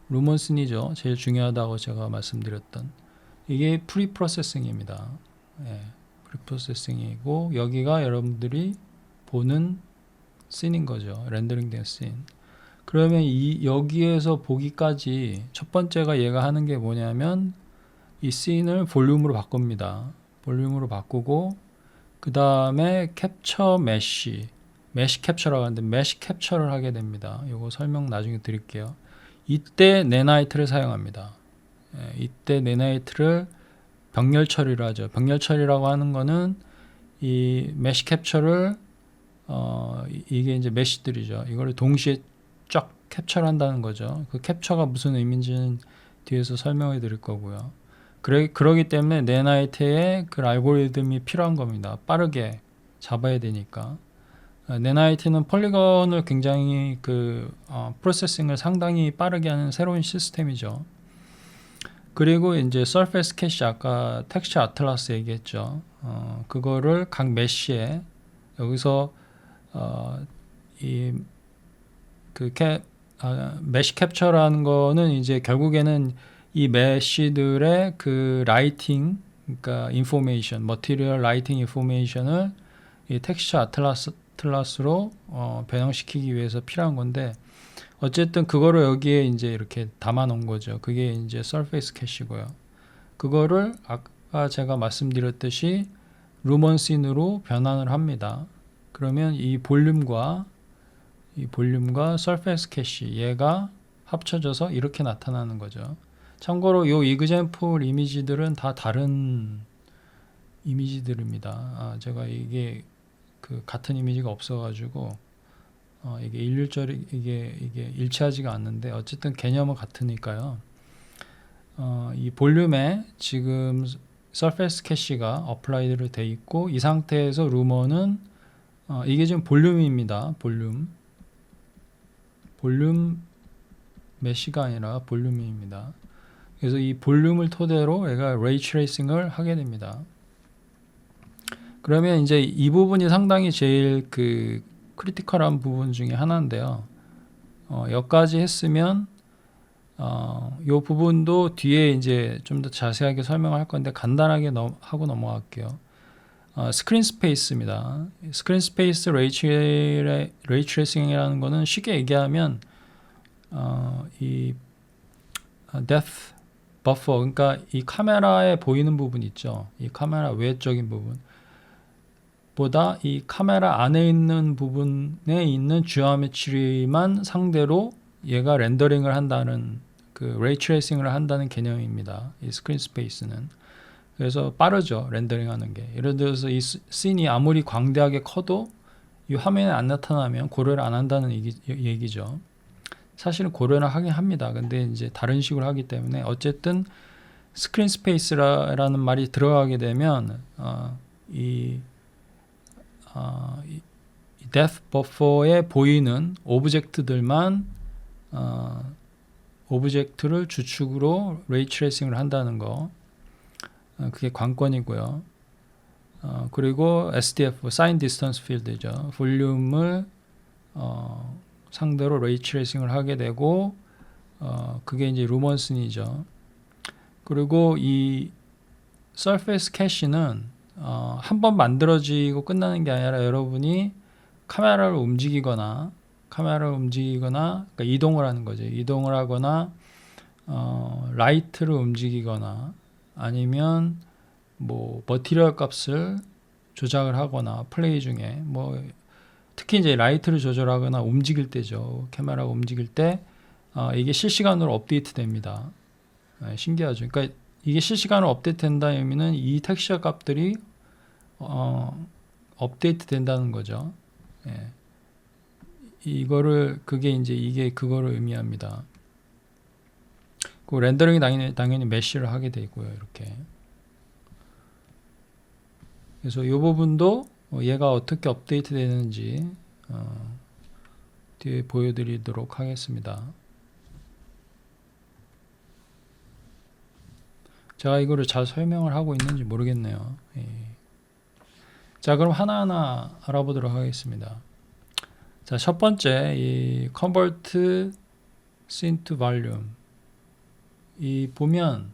루먼슨이죠. 제일 중요하다고 제가 말씀드렸던 이게 프리프로세싱입니다. 예, 프리프로세싱이고 여기가 여러분들이 보는 씬인 거죠. 렌더링된 씬. 그러면 여기에서 보기까지 첫 번째가 얘가 하는 게 뭐냐면 이 씬을 볼륨으로 바꿉니다. 볼륨으로 바꾸고 그 다음에 캡처 메쉬 캡처라고 하는데 메쉬 캡처를 하게 됩니다. 이거 설명 나중에 드릴게요. 이때 네나이트를 사용합니다. 이때 네나이트를 병렬 처리를 하죠. 병렬 처리라고 하는 거는 이 메쉬 캡처를 이게 이제 메쉬들이죠. 이거를 동시에 쫙 캡처를 한다는 거죠. 그 캡처가 무슨 의미인지는 뒤에서 설명해 드릴 거고요. 그러기 때문에 네나이트의 그 알고리즘이 필요한 겁니다. 빠르게 잡아야 되니까. 네나이트는 폴리건을 굉장히 프로세싱을 상당히 빠르게 하는 새로운 시스템이죠. 그리고 이제 서페이스 캐시 아까 텍스처 아틀라스 얘기했죠. 그거를 각 메쉬에 여기서 메쉬 캡처라는 거는 이제 결국에는 이 메쉬들의 그 라이팅, 그러니까 인포메이션, 머티리얼 라이팅 인포메이션을 이 텍스처 아틀라스로 변형시키기 위해서 필요한 건데 어쨌든 그거를 여기에 이제 이렇게 담아 놓은 거죠. 그게 이제 서페이스 캐시고요. 그거를 아까 제가 말씀드렸듯이 루먼 씬으로 변환을 합니다. 그러면 이 볼륨과 서페이스 캐시 얘가 합쳐져서 이렇게 나타나는 거죠. 참고로 요 이그젠플 이미지들은 다 다른 이미지들입니다. 제가 이게 같은 이미지가 없어가지고 이게 일률적이 이게 일치하지가 않는데 어쨌든 개념은 같으니까요. 이 볼륨에 지금 서페이스 캐시가 어플라이드로 돼 있고 이 상태에서 루머는 이게 지금 볼륨입니다. 볼륨 메쉬가 아니라 볼륨입니다. 그래서 이 볼륨을 토대로 얘가 레이 트레이싱을 하게 됩니다. 그러면 이제 이 부분이 상당히 제일 크리티컬한 부분 중에 하나인데요. 여기까지 했으면 이 부분도 뒤에 이제 좀 더 자세하게 설명을 할 건데 간단하게 하고 넘어갈게요. 스크린 스페이스입니다. 스크린 스페이스 레이 트레이싱이라는 거는 쉽게 얘기하면 이 데프트 버퍼, 그러니까 이 카메라에 보이는 부분 있죠. 이 카메라 외적인 부분 보다 이 카메라 안에 있는 부분에 있는 지오메트리만 상대로 얘가 렌더링을 한다는 레이 트레이싱을 한다는 개념입니다. 이 스크린 스페이스는. 그래서 빠르죠. 렌더링 하는 게. 예를 들어서 이 씬이 아무리 광대하게 커도 이 화면에 안 나타나면 고려를 안 한다는 얘기죠. 사실은 고려를 하긴 합니다. 근데 이제 다른 식으로 하기 때문에 어쨌든 스크린 스페이스라는 말이 들어가게 되면 이 데프트 버퍼에 보이는 오브젝트들만 오브젝트를 주축으로 레이 트레이싱을 한다는 거, 그게 관건이고요. 그리고 SDF, 사인 디스턴스 필드죠. 볼륨을 상대로 레이 트레이싱을 하게 되고 그게 이제 루먼슨이죠. 그리고 이 서페이스 캐시는 한번 만들어지고 끝나는 게 아니라 여러분이 카메라를 움직이거나 그러니까 이동을 하는 거죠. 이동을 하거나 라이트를 움직이거나 아니면 뭐 머티리얼 값을 조작을 하거나 플레이 중에 특히 이제 라이트를 조절하거나 움직일 때죠. 카메라가 움직일 때 이게 실시간으로 업데이트 됩니다. 신기하죠. 그러니까 이게 실시간으로 업데이트 된다는 의미는 이 텍스처 값들이 업데이트 된다는 거죠. 예. 이게 그거를 의미합니다. 그 렌더링이 당연히 메쉬를 하게 되고요. 이렇게. 그래서 이 부분도 얘가 어떻게 업데이트 되는지 뒤에 보여드리도록 하겠습니다. 제가 이거를 잘 설명을 하고 있는지 모르겠네요. 예. 자, 그럼 하나하나 알아보도록 하겠습니다. 자, 첫 번째 이 convert scene to volume. 이 보면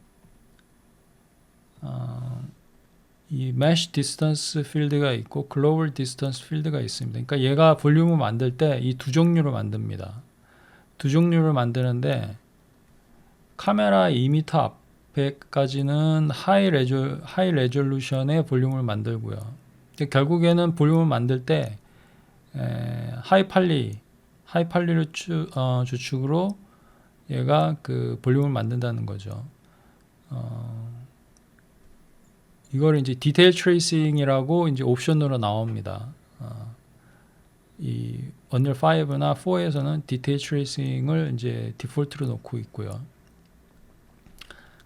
이 mesh distance field가 있고 global distance field가 있습니다. 그러니까 얘가 볼륨을 만들 때 이 두 종류를 만듭니다. 두 종류를 만드는데 카메라 2m 앞에까지는 하이 레졸루션의 볼륨을 만들고요. 결국에는 볼륨을 만들 때 하이팔리를 주축으로 얘가 그 볼륨을 만든다는 거죠. 이걸 이제 디테일 트레이싱이라고 이제 옵션으로 나옵니다. 이 언리얼 5나 4에서는 디테일 트레이싱을 이제 디폴트로 놓고 있고요.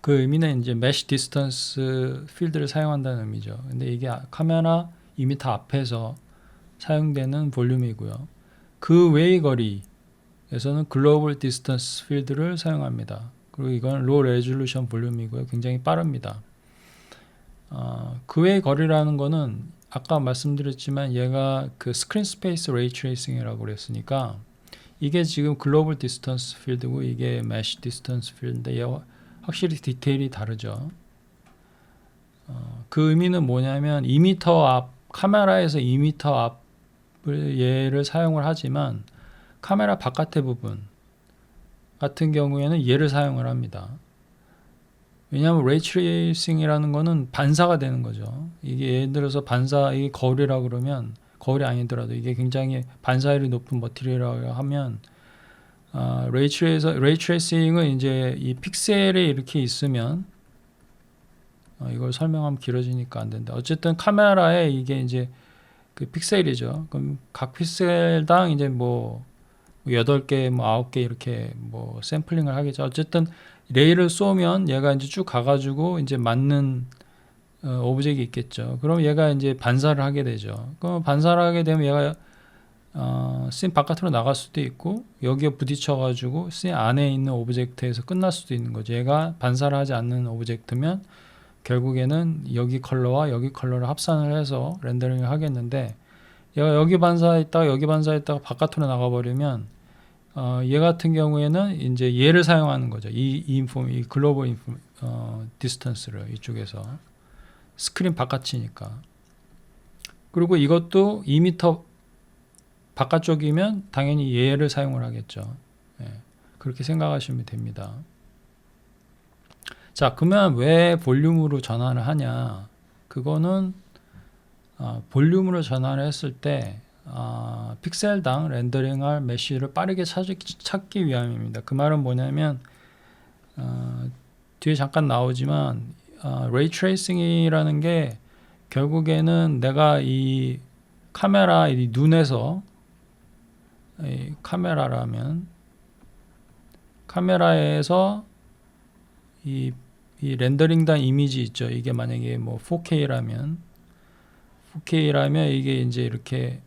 그 의미는 이제 mesh distance 필드를 사용한다는 의미죠. 근데 이게 카메라 2m 앞에서 사용되는 볼륨이고요. 그 외의 거리에서는 글로벌 디스턴스 필드를 사용합니다. 그리고 이건 로 레졸루션 볼륨이고요. 굉장히 빠릅니다. 그 외의 거리라는 거는 아까 말씀드렸지만 얘가 그 스크린 스페이스 레이 트레이싱이라고 그랬으니까 이게 지금 글로벌 디스턴스 필드고 이게 메쉬 디스턴스 필드인데 얘 확실히 디테일이 다르죠. 그 의미는 뭐냐면 2m 앞 카메라에서 2m 앞을 얘를 사용을 하지만 카메라 바깥의 부분 같은 경우에는 얘를 사용을 합니다. 왜냐하면 레이 트레이싱이라는 거는 반사가 되는 거죠. 이게 예를 들어서 이게 거울이라 그러면 거울이 아니더라도 이게 굉장히 반사율이 높은 머티리얼이라고 하면 레이 트레이싱은 이제 이 픽셀에 이렇게 있으면 이걸 설명하면 길어지니까 안 된다. 어쨌든 카메라에 이게 이제 그 픽셀이죠. 그럼 각 픽셀당 이제 뭐 8개, 뭐 9개 이렇게 뭐 샘플링을 하겠죠. 어쨌든 레이를 쏘면 얘가 이제 쭉 가가지고 이제 맞는 오브젝이 있겠죠. 그럼 얘가 이제 반사를 하게 되죠. 그럼 반사를 하게 되면 얘가 씬 바깥으로 나갈 수도 있고 여기에 부딪혀가지고 씬 안에 있는 오브젝트에서 끝날 수도 있는 거죠. 얘가 반사를 하지 않는 오브젝트면 결국에는 여기 컬러와 여기 컬러를 합산을 해서 렌더링을 하겠는데 얘가 여기 반사했다가 여기 반사했다가 바깥으로 나가버리면 얘 같은 경우에는 이제 얘를 사용하는 거죠. 이 글로벌 디스턴스를 이쪽에서 스크린 바깥이니까. 그리고 이것도 2m 바깥쪽이면 당연히 얘를 사용을 하겠죠. 예, 그렇게 생각하시면 됩니다. 자, 그러면 왜 볼륨으로 전환을 하냐? 그거는 볼륨으로 전환을 했을 때 픽셀당 렌더링할 메쉬를 빠르게 찾기 위함입니다. 그 말은 뭐냐면 뒤에 잠깐 나오지만 레이 트레이싱이라는 게 결국에는 내가 이 카메라 이 눈에서 이 카메라에서 이 렌더링단 이미지 있죠. 이게 만약에 뭐 4K라면 이게 이제 이렇게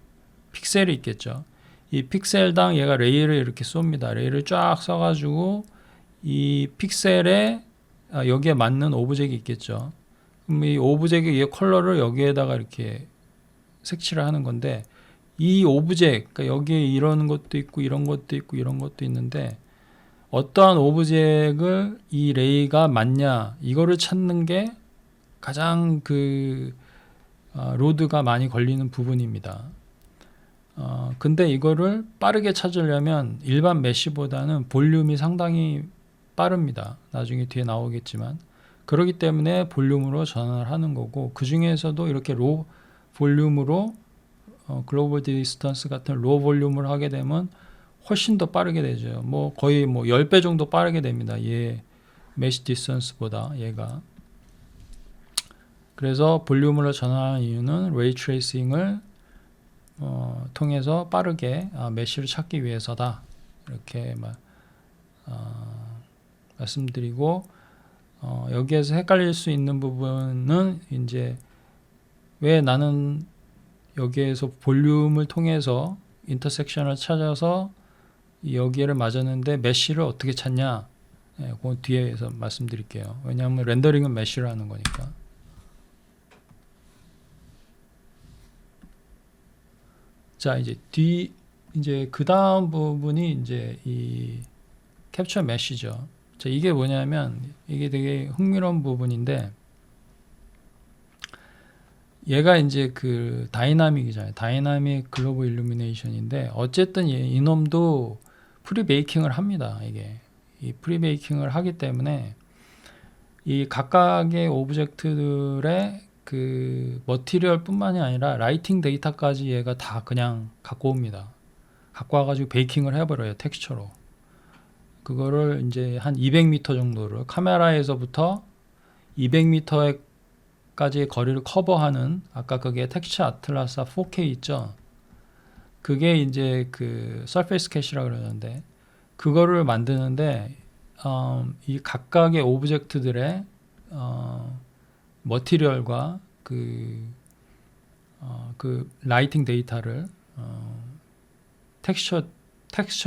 픽셀이 있겠죠. 이 픽셀당 얘가 레이를 이렇게 쏩니다. 레이를 쫙 쏴가지고 이 픽셀에 여기에 맞는 오브젝이 있겠죠. 그럼 이 오브젝의 컬러를 여기에다가 이렇게 색칠을 하는 건데 이 오브젝, 그러니까 여기에 이런 것도 있고 이런 것도 있고 이런 것도 있는데 어떠한 오브젝을 이 레이가 맞냐 이거를 찾는 게 가장 로드가 많이 걸리는 부분입니다. 근데 이거를 빠르게 찾으려면 일반 메쉬보다는 볼륨이 상당히 빠릅니다. 나중에 뒤에 나오겠지만 그렇기 때문에 볼륨으로 전환을 하는 거고 그 중에서도 이렇게 로 볼륨으로 글로벌 디스턴스 같은 로 볼륨을 하게 되면 훨씬 더 빠르게 되죠. 뭐 거의 뭐 10배 정도 빠르게 됩니다. 얘 메쉬 디스턴스보다 얘가. 그래서 볼륨으로 전환하는 이유는 레이 트레이싱을 통해서 빠르게 메쉬를 찾기 위해서다. 이렇게 말씀드리고 여기에서 헷갈릴 수 있는 부분은 이제 왜 나는 여기에서 볼륨을 통해서 인터섹션을 찾아서 여기를 맞았는데 메쉬를 어떻게 찾냐 예, 그 뒤에서 말씀드릴게요. 왜냐하면 렌더링은 메쉬를 하는 거니까. 자, 이제 그 다음 부분이 이제 이 캡처 메쉬죠. 자, 이게 뭐냐면 이게 되게 흥미로운 부분인데, 얘가 이제 그 다이나믹이잖아요. 다이나믹 글로벌 일루미네이션인데, 어쨌든 이놈도 프리베이킹을 합니다. 이게 이 프리베이킹을 하기 때문에 이 각각의 오브젝트들의 그 머티리얼뿐만이 아니라 라이팅 데이터까지 얘가 다 그냥 갖고 옵니다. 갖고 와가지고 베이킹을 해버려요. 텍스처로. 그거를 이제 한 200m 정도를 카메라에서부터 200m까지의 거리를 커버하는, 아까 그게 텍스처 아틀라스 4K 있죠. 그게 이제 그 서페이스 캐시라 그러는데, 그거를 만드는데 이 각각의 오브젝트들의 머티리얼과 그 라이팅 데이터를 텍스처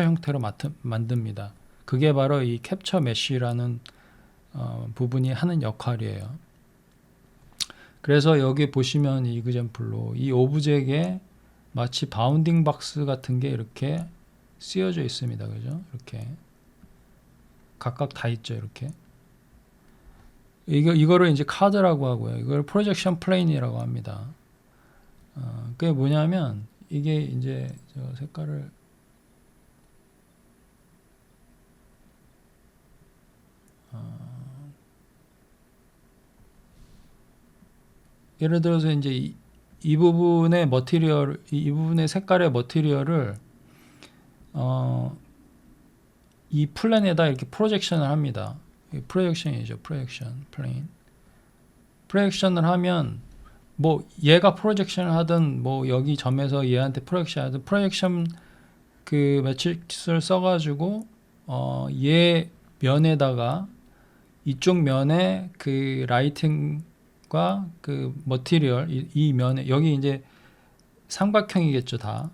형태로 만듭니다. 그게 바로 이 캡처 메쉬라는 부분이 하는 역할이에요. 그래서 여기 보시면 이 이그젬플로 이 오브젝트에 마치 바운딩 박스 같은 게 이렇게 쓰여져 있습니다. 그죠? 이렇게 각각 다 있죠. 이렇게 이거를 이제 카드라고 하고요. 이걸 프로젝션 플레인이라고 합니다. 그게 뭐냐면 이게 이제 저 색깔을 예를 들어서 이제 이 부분의 머티리얼, 이 부분의 색깔의 머티리얼을 이 플랜에다 이렇게 프로젝션을 합니다. 프로젝션이죠. 프로젝션 플레인. 프로젝션을 하면 뭐 얘가 프로젝션을 하든 뭐 여기 점에서 얘한테 프로젝션 하든 프로젝션 그 매트릭스를 써가지고 얘 면에다가 이쪽 면에 그 라이팅과 그 머티리얼 이 면에 여기 이제 삼각형이겠죠 다.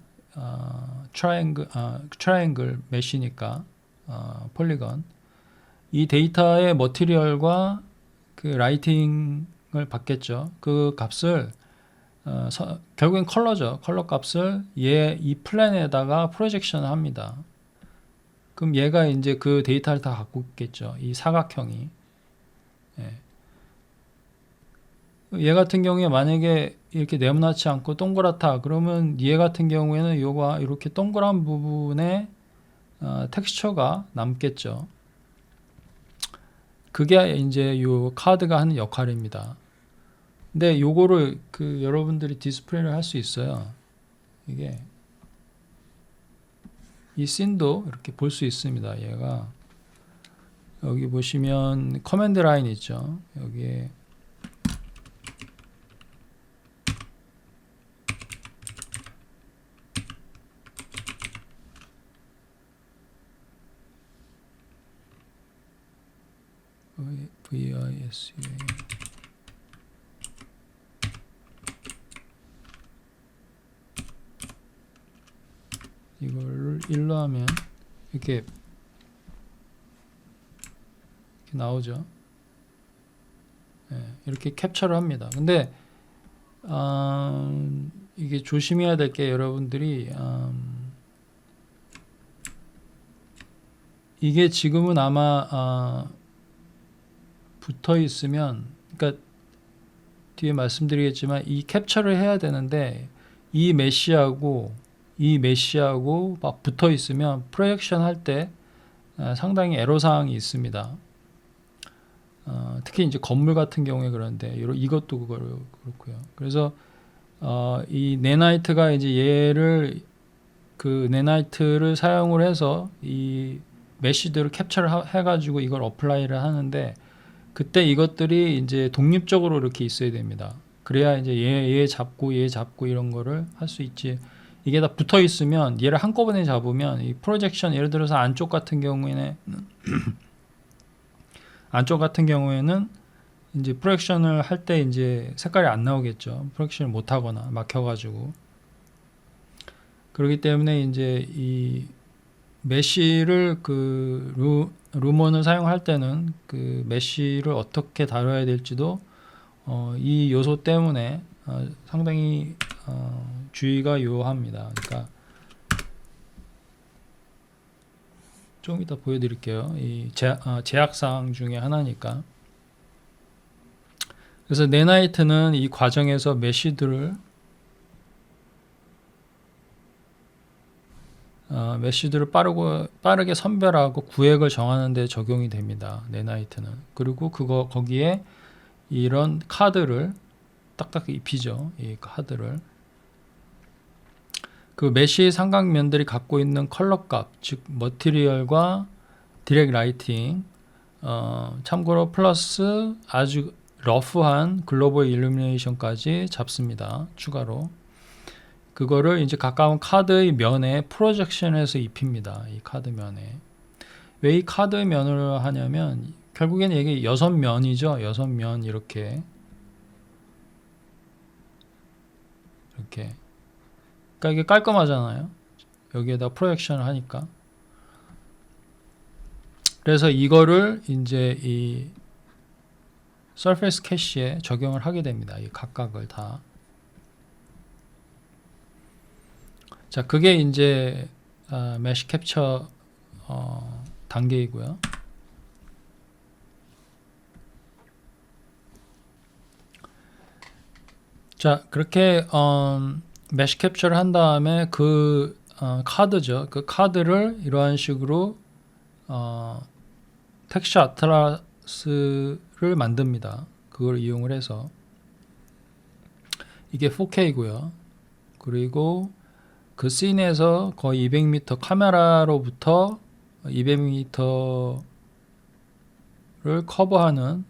트라이앵글 메쉬니까 폴리건. 이 데이터의 머티리얼과 그 라이팅을 받겠죠. 그 값을 결국엔 컬러죠. 컬러 값을 이 플랜에다가 프로젝션을 합니다. 그럼 얘가 이제 그 데이터를 다 갖고 있겠죠. 이 사각형이. 예. 얘 같은 경우에 만약에 이렇게 네모나지 않고 동그랗다 그러면 얘 같은 경우에는 요가 이렇게 동그란 부분에 텍스처가 남겠죠. 그게 이제 요 카드가 하는 역할입니다. 근데 요거를 그 여러분들이 디스플레이를 할 수 있어요. 이게 이 씬도 이렇게 볼 수 있습니다. 얘가 여기 보시면 커맨드 라인 있죠. 여기에 VISA 이걸 1로 하면 이렇게 나오죠. 네, 이렇게 캡처를 합니다. 근데 이게 조심해야 될 게 여러분들이 이게 지금은 아마 붙어 있으면, 그러니까 뒤에 말씀드리겠지만 이 캡처를 해야 되는데 이 메쉬하고 막 붙어 있으면 프로젝션 할 때 상당히 애로사항이 있습니다. 특히 이제 건물 같은 경우에 그런데 이것도 그렇고요. 그래서 이 네나이트가 이제 얘를 그 네나이트를 사용을 해서 이 메쉬들을 캡처를 해가지고 이걸 어플라이를 하는데, 그때 이것들이 이제 독립적으로 이렇게 있어야 됩니다. 그래야 이제 얘 잡고 이런 거를 할 수 있지. 이게 다 붙어 있으면 얘를 한꺼번에 잡으면 이 프로젝션, 예를 들어서 안쪽 같은 경우에는 이제 프로젝션을 할 때 이제 색깔이 안 나오겠죠. 프로젝션을 못 하거나 막혀가지고. 그렇기 때문에 이제 이 메쉬를 루먼을 사용할 때는 그 메쉬를 어떻게 다뤄야 될지도 이 요소 때문에 상당히 주의가 요합니다. 그러니까 좀 이따 보여드릴게요. 이 제약사항 중에 하나니까. 그래서 네나이트는 이 과정에서 메쉬들을 빠르게 선별하고 구획을 정하는 데 적용이 됩니다. 네나이트는. 그리고 거기에 이런 카드를 딱딱 입히죠. 이 카드를. 그 메쉬 삼각면들이 갖고 있는 컬러 값, 즉 머티리얼과 디렉 라이팅, 참고로 플러스 아주 러프한 글로벌 일루미네이션까지 잡습니다. 추가로. 그거를 이제 가까운 카드의 면에 프로젝션해서 입힙니다. 이 카드 면에. 왜 이 카드 면을 하냐면 결국에는 이게 6면이죠. 6면 이렇게. 그러니까 이게 깔끔하잖아요. 여기에다 프로젝션을 하니까. 그래서 이거를 이제 이 서페이스 캐시에 적용을 하게 됩니다. 이 각각을 다. 자, 그게 이제 메쉬 캡처 단계이고요. 자, 그렇게 메쉬 캡처를 한 다음에 그 카드죠. 그 카드를 이러한 식으로 텍스처 아틀라스를 만듭니다. 그걸 이용을 해서 이게 4K고요. 그리고 그 씬에서 거의 200m 카메라로부터 200m를 커버하는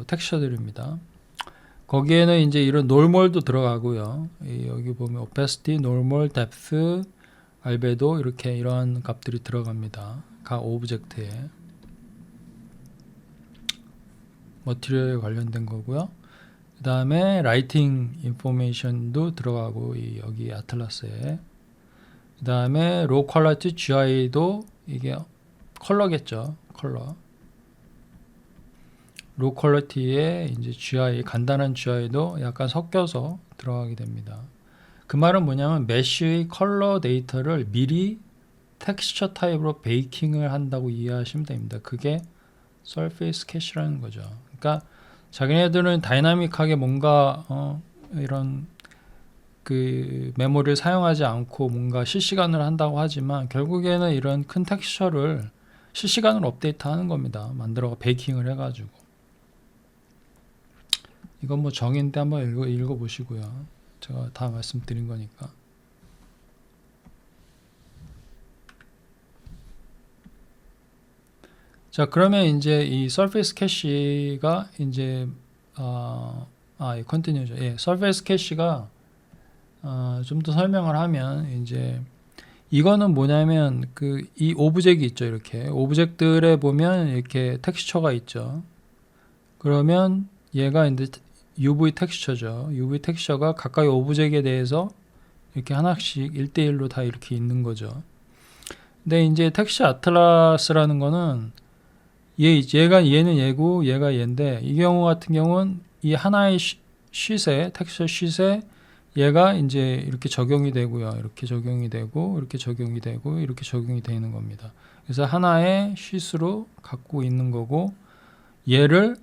텍스처들입니다. 거기에는 이제 이런 노멀도 들어가고요. 여기 보면 opacity, normal, depth, 알베도 이렇게 이러한 값들이 들어갑니다. 각 오브젝트에. 머티리얼에 관련된 거고요. 그 다음에 라이팅 인포메이션도 들어가고 여기 아틀라스에. 그 다음에 로 퀄리티 GI도 이게 컬러겠죠. 컬러. 로 퀄리티에 이제 GI, 간단한 GI도 약간 섞여서 들어가게 됩니다. 그 말은 뭐냐면 메쉬의 컬러 데이터를 미리 텍스처 타입으로 베이킹을 한다고 이해하시면 됩니다. 그게 서페이스 캐시라는 거죠. 그러니까 자기네들은 다이나믹하게 뭔가 이런 그 메모리를 사용하지 않고 뭔가 실시간으로 한다고 하지만 결국에는 이런 큰 텍스처를 실시간으로 업데이트하는 겁니다. 만들어가 베이킹을 해가지고. 이건 뭐 정의인데 한번 읽어보시고요. 제가 다 말씀드린 거니까. 자, 그러면 이제 이 서페이스 캐시가 이제 이 컨티뉴죠. 예, 서페이스 캐시가 좀 더 설명을 하면 이제 이거는 뭐냐면 이 오브젝이 있죠. 이렇게 오브젝트들에 보면 이렇게 텍스처가 있죠. 그러면 얘가 이제 UV 텍스처죠. UV 텍스처가 각각의 오브젝트에 대해서 이렇게 하나씩 1대1로 다 이렇게 있는 거죠. 근데 이제 텍스처 아틀라스라는 거는 얘는 얘고 얘가 얘인데 이 경우 같은 경우는 이 하나의 쉿에 텍스처 쉿에 얘가 이제 이렇게 적용이 되고요. 이렇게 적용이 되고 이렇게 적용이 되고 이렇게 적용이 되는 겁니다. 그래서 하나의 쉿으로 갖고 있는 거고 얘를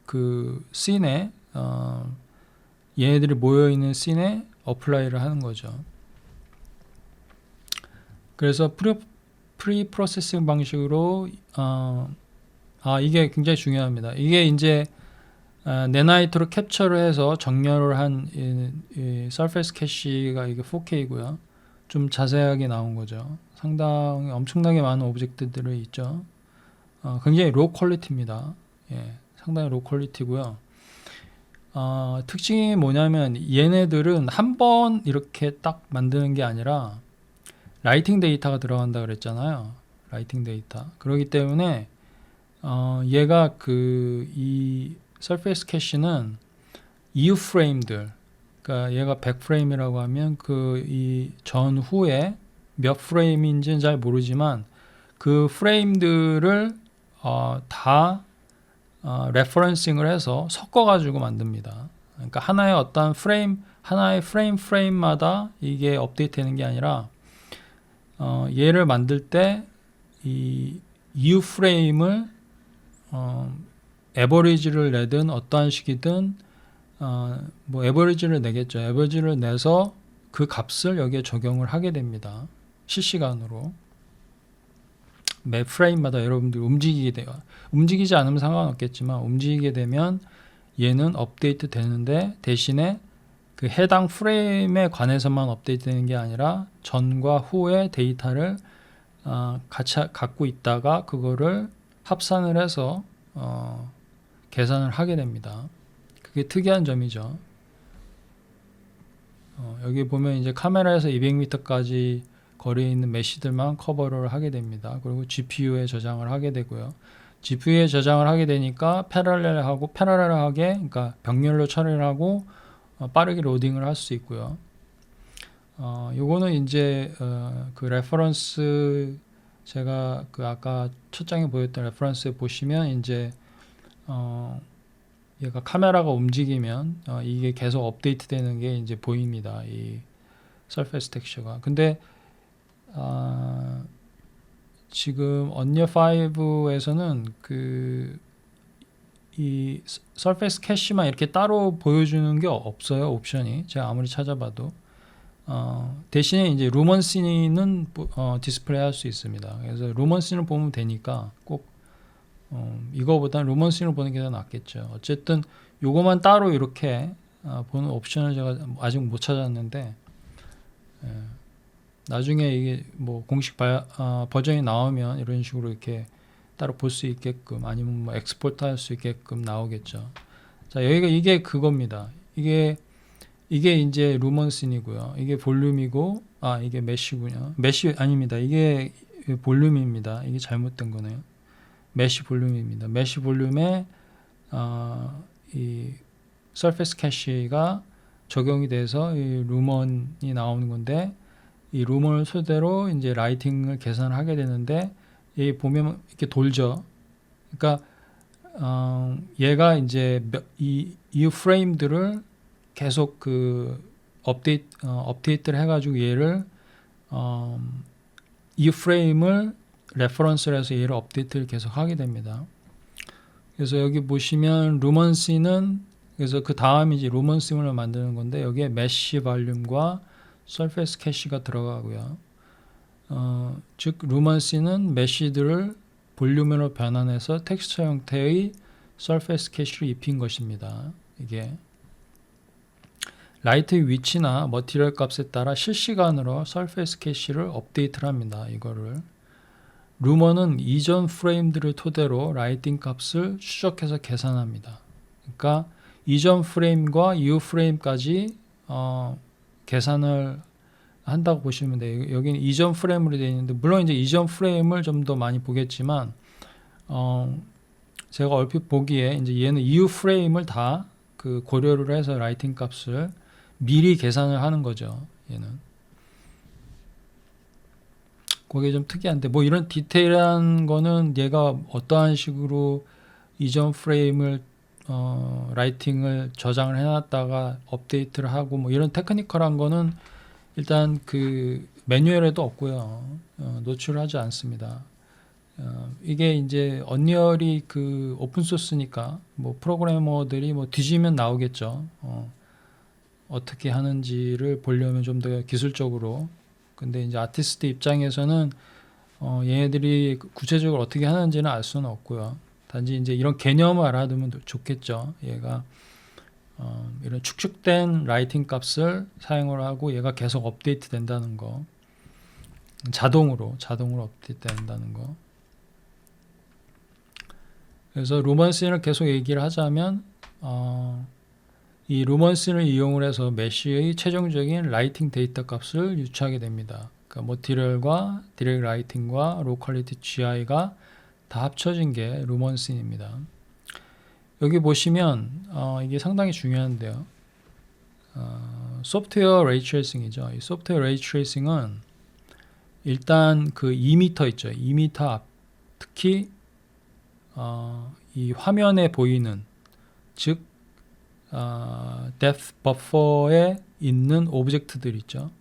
그 씬에 얘네들이 모여 있는 씬에 어플라이를 하는 거죠. 그래서 프리 프로세싱 방식으로 이게 굉장히 중요합니다. 이게 이제 네나이트로 캡처를 해서 정렬을 한 이 서페이스 캐시가 이게 4K고요. 좀 자세하게 나온 거죠. 상당히 엄청나게 많은 오브젝트들이 있죠. 굉장히 로우 퀄리티입니다. 예, 상당히 로우 퀄리티고요. 특징이 뭐냐면 얘네들은 한 번 이렇게 딱 만드는 게 아니라 라이팅 데이터가 들어간다 그랬잖아요. 라이팅 데이터. 그렇기 때문에 얘가 이 서페이스 캐시는 EU 프레임들, 그러니까 얘가 100프레임이라고 하면 그 이 전후에 몇 프레임인지는 잘 모르지만 그 프레임들을 다 레퍼런싱을 해서 섞어가지고 만듭니다. 그러니까 하나의 어떤 하나의 프레임마다 이게 업데이트되는 게 아니라 얘를 만들 때 이 이후 프레임을 에버리지를 내든 어떠한 식이든 뭐 에버리지를 내겠죠. 에버리지를 내서 그 값을 여기에 적용을 하게 됩니다. 실시간으로. 매 프레임마다 여러분들이 움직이게 돼요. 움직이지 않으면 상관없겠지만 움직이게 되면 얘는 업데이트 되는데 대신에 그 해당 프레임에 관해서만 업데이트 되는 게 아니라 전과 후의 데이터를 같이 갖고 있다가 그거를 합산을 해서 계산을 하게 됩니다. 그게 특이한 점이죠. 여기 보면 이제 카메라에서 200m까지 거리에 있는 메시들만 커버를 하게 됩니다. 그리고 GPU에 저장을 하게 되고요. GPU에 저장을 하게 되니까 패러렐하게 그러니까 병렬로 처리를 하고 빠르게 로딩을 할 수 있고요. 요거는 이제 그 레퍼런스 제가 그 아까 첫 장에 보였던 레퍼런스에 보시면 이제 얘가 카메라가 움직이면 이게 계속 업데이트 되는 게 이제 보입니다. 이 서페이스 텍스처가. 근데 지금 언리얼 5에서는 이 서페이스 캐시만 이렇게 따로 보여주는 게 없어요. 옵션이. 제가 아무리 찾아봐도. 대신에 이제 루먼씬은 디스플레이 할 수 있습니다. 그래서 루먼씬을 보면 되니까 꼭 이거보다는 루먼씬을 보는 게 더 낫겠죠. 어쨌든 요거만 따로 이렇게 보는 옵션을 제가 아직 못 찾았는데 나중에 이게 뭐 공식 버전이 나오면 이런 식으로 이렇게 따로 볼 수 있게끔 아니면 뭐 엑스포트 할 수 있게끔 나오겠죠. 자, 여기가 이게 그겁니다. 이게 이제 루먼씬이고요. 이게 볼륨이고 이게 메쉬군요. 메쉬 아닙니다. 이게 볼륨입니다. 이게 잘못된 거네요. 메쉬 볼륨입니다. 메쉬 볼륨에 이 서페이스 캐시가 적용이 돼서 이 루먼이 나오는 건데 이 루먼을 토대로 이제 라이팅을 계산을 하게 되는데 이 보면 이렇게 돌죠. 그러니까 얘가 이제 이 프레임들을 계속 그 업데이트를 해가지고 얘를 이 프레임을 레퍼런스를 해서 얘를 업데이트를 계속 하게 됩니다. 그래서 여기 보시면 루먼씬은 그래서 그 다음이 이제 루먼씬을 만드는 건데 여기에 메쉬 볼륨과 서페이스 캐시가 들어가고요. 즉 루먼씬은 메쉬들을 볼륨으로 변환해서 텍스처 형태의 서페이스 캐시를 입힌 것입니다. 이게 라이트의 위치나 머티리얼 값에 따라 실시간으로 서페이스 캐시를 업데이트를 합니다. 이거를 루먼은 이전 프레임들을 토대로 라이팅 값을 추적해서 계산합니다. 그러니까 이전 프레임과 이후 프레임까지 계산을 한다고 보시면 돼요. 여기는 이전 프레임으로 되어 있는데 물론 이제 이전 프레임을 좀 더 많이 보겠지만 제가 얼핏 보기에 이제 얘는 이후 프레임을 다 그 고려를 해서 라이팅 값을 미리 계산을 하는 거죠. 얘는 그게 좀 특이한데 뭐 이런 디테일한 거는 얘가 어떠한 식으로 이전 프레임을 라이팅을 저장을 해놨다가 업데이트를 하고 뭐 이런 테크니컬한 거는 일단 그 매뉴얼에도 없고요. 노출하지 않습니다. 이게 이제 언리얼이 그 오픈 소스니까 뭐 프로그래머들이 뭐 뒤지면 나오겠죠. 어떻게 하는지를 보려면 좀 더 기술적으로. 근데 이제 아티스트 입장에서는 얘네들이 구체적으로 어떻게 하는지는 알 수는 없고요. 단지 이제 이런 개념을 알아두면 좋겠죠. 얘가 이런 축축된 라이팅 값을 사용을 하고 얘가 계속 업데이트 된다는 거. 자동으로 업데이트 된다는 거. 그래서 루먼씬을 계속 얘기를 하자면 이 루먼씬을 이용을 해서 메쉬의 최종적인 라이팅 데이터 값을 유추하게 됩니다. 그러니까 머티리얼과 디렉트 라이팅과 로 퀄리티 GI가 다 합쳐진 게 루먼씬입니다. 여기 보시면 이게 상당히 중요한데요. 소프트웨어 레이 트레이싱이죠. 이 소프트웨어 레이 트레이싱은 일단 그 2m 있죠. 2m 앞, 특히 이 화면에 보이는, 즉 depth buffer에 있는 오브젝트들 있죠.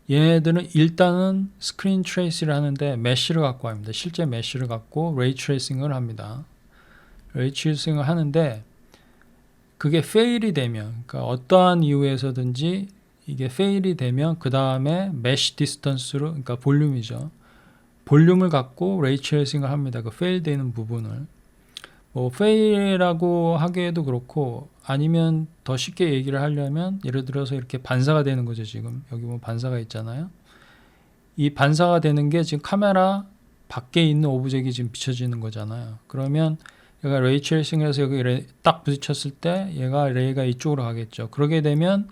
얘네들은 일단은 스크린 트레이스를 하는데 메쉬를 갖고 합니다. 실제 메쉬를 갖고 레이 트레이싱을 합니다. 레이 트레이싱을 하는데 그게 페일이 되면, 그러니까 어떠한 이유에서든지 이게 페일이 되면 그 다음에 메쉬 디스턴스로, 그러니까 볼륨이죠. 볼륨을 갖고 레이 트레이싱을 합니다. 그 페일 되는 부분을. 뭐 페일이라고 하기에도 그렇고, 아니면 더 쉽게 얘기를 하려면 예를 들어서 이렇게 반사가 되는 거죠. 지금 여기 보면 반사가 있잖아요. 이 반사가 되는 게 지금 카메라 밖에 있는 오브젝이 지금 비춰지는 거잖아요. 그러면 얘가 레이 트레이싱을 해서 여기 딱 부딪혔을 때 얘가 레이가 이쪽으로 가겠죠. 그러게 되면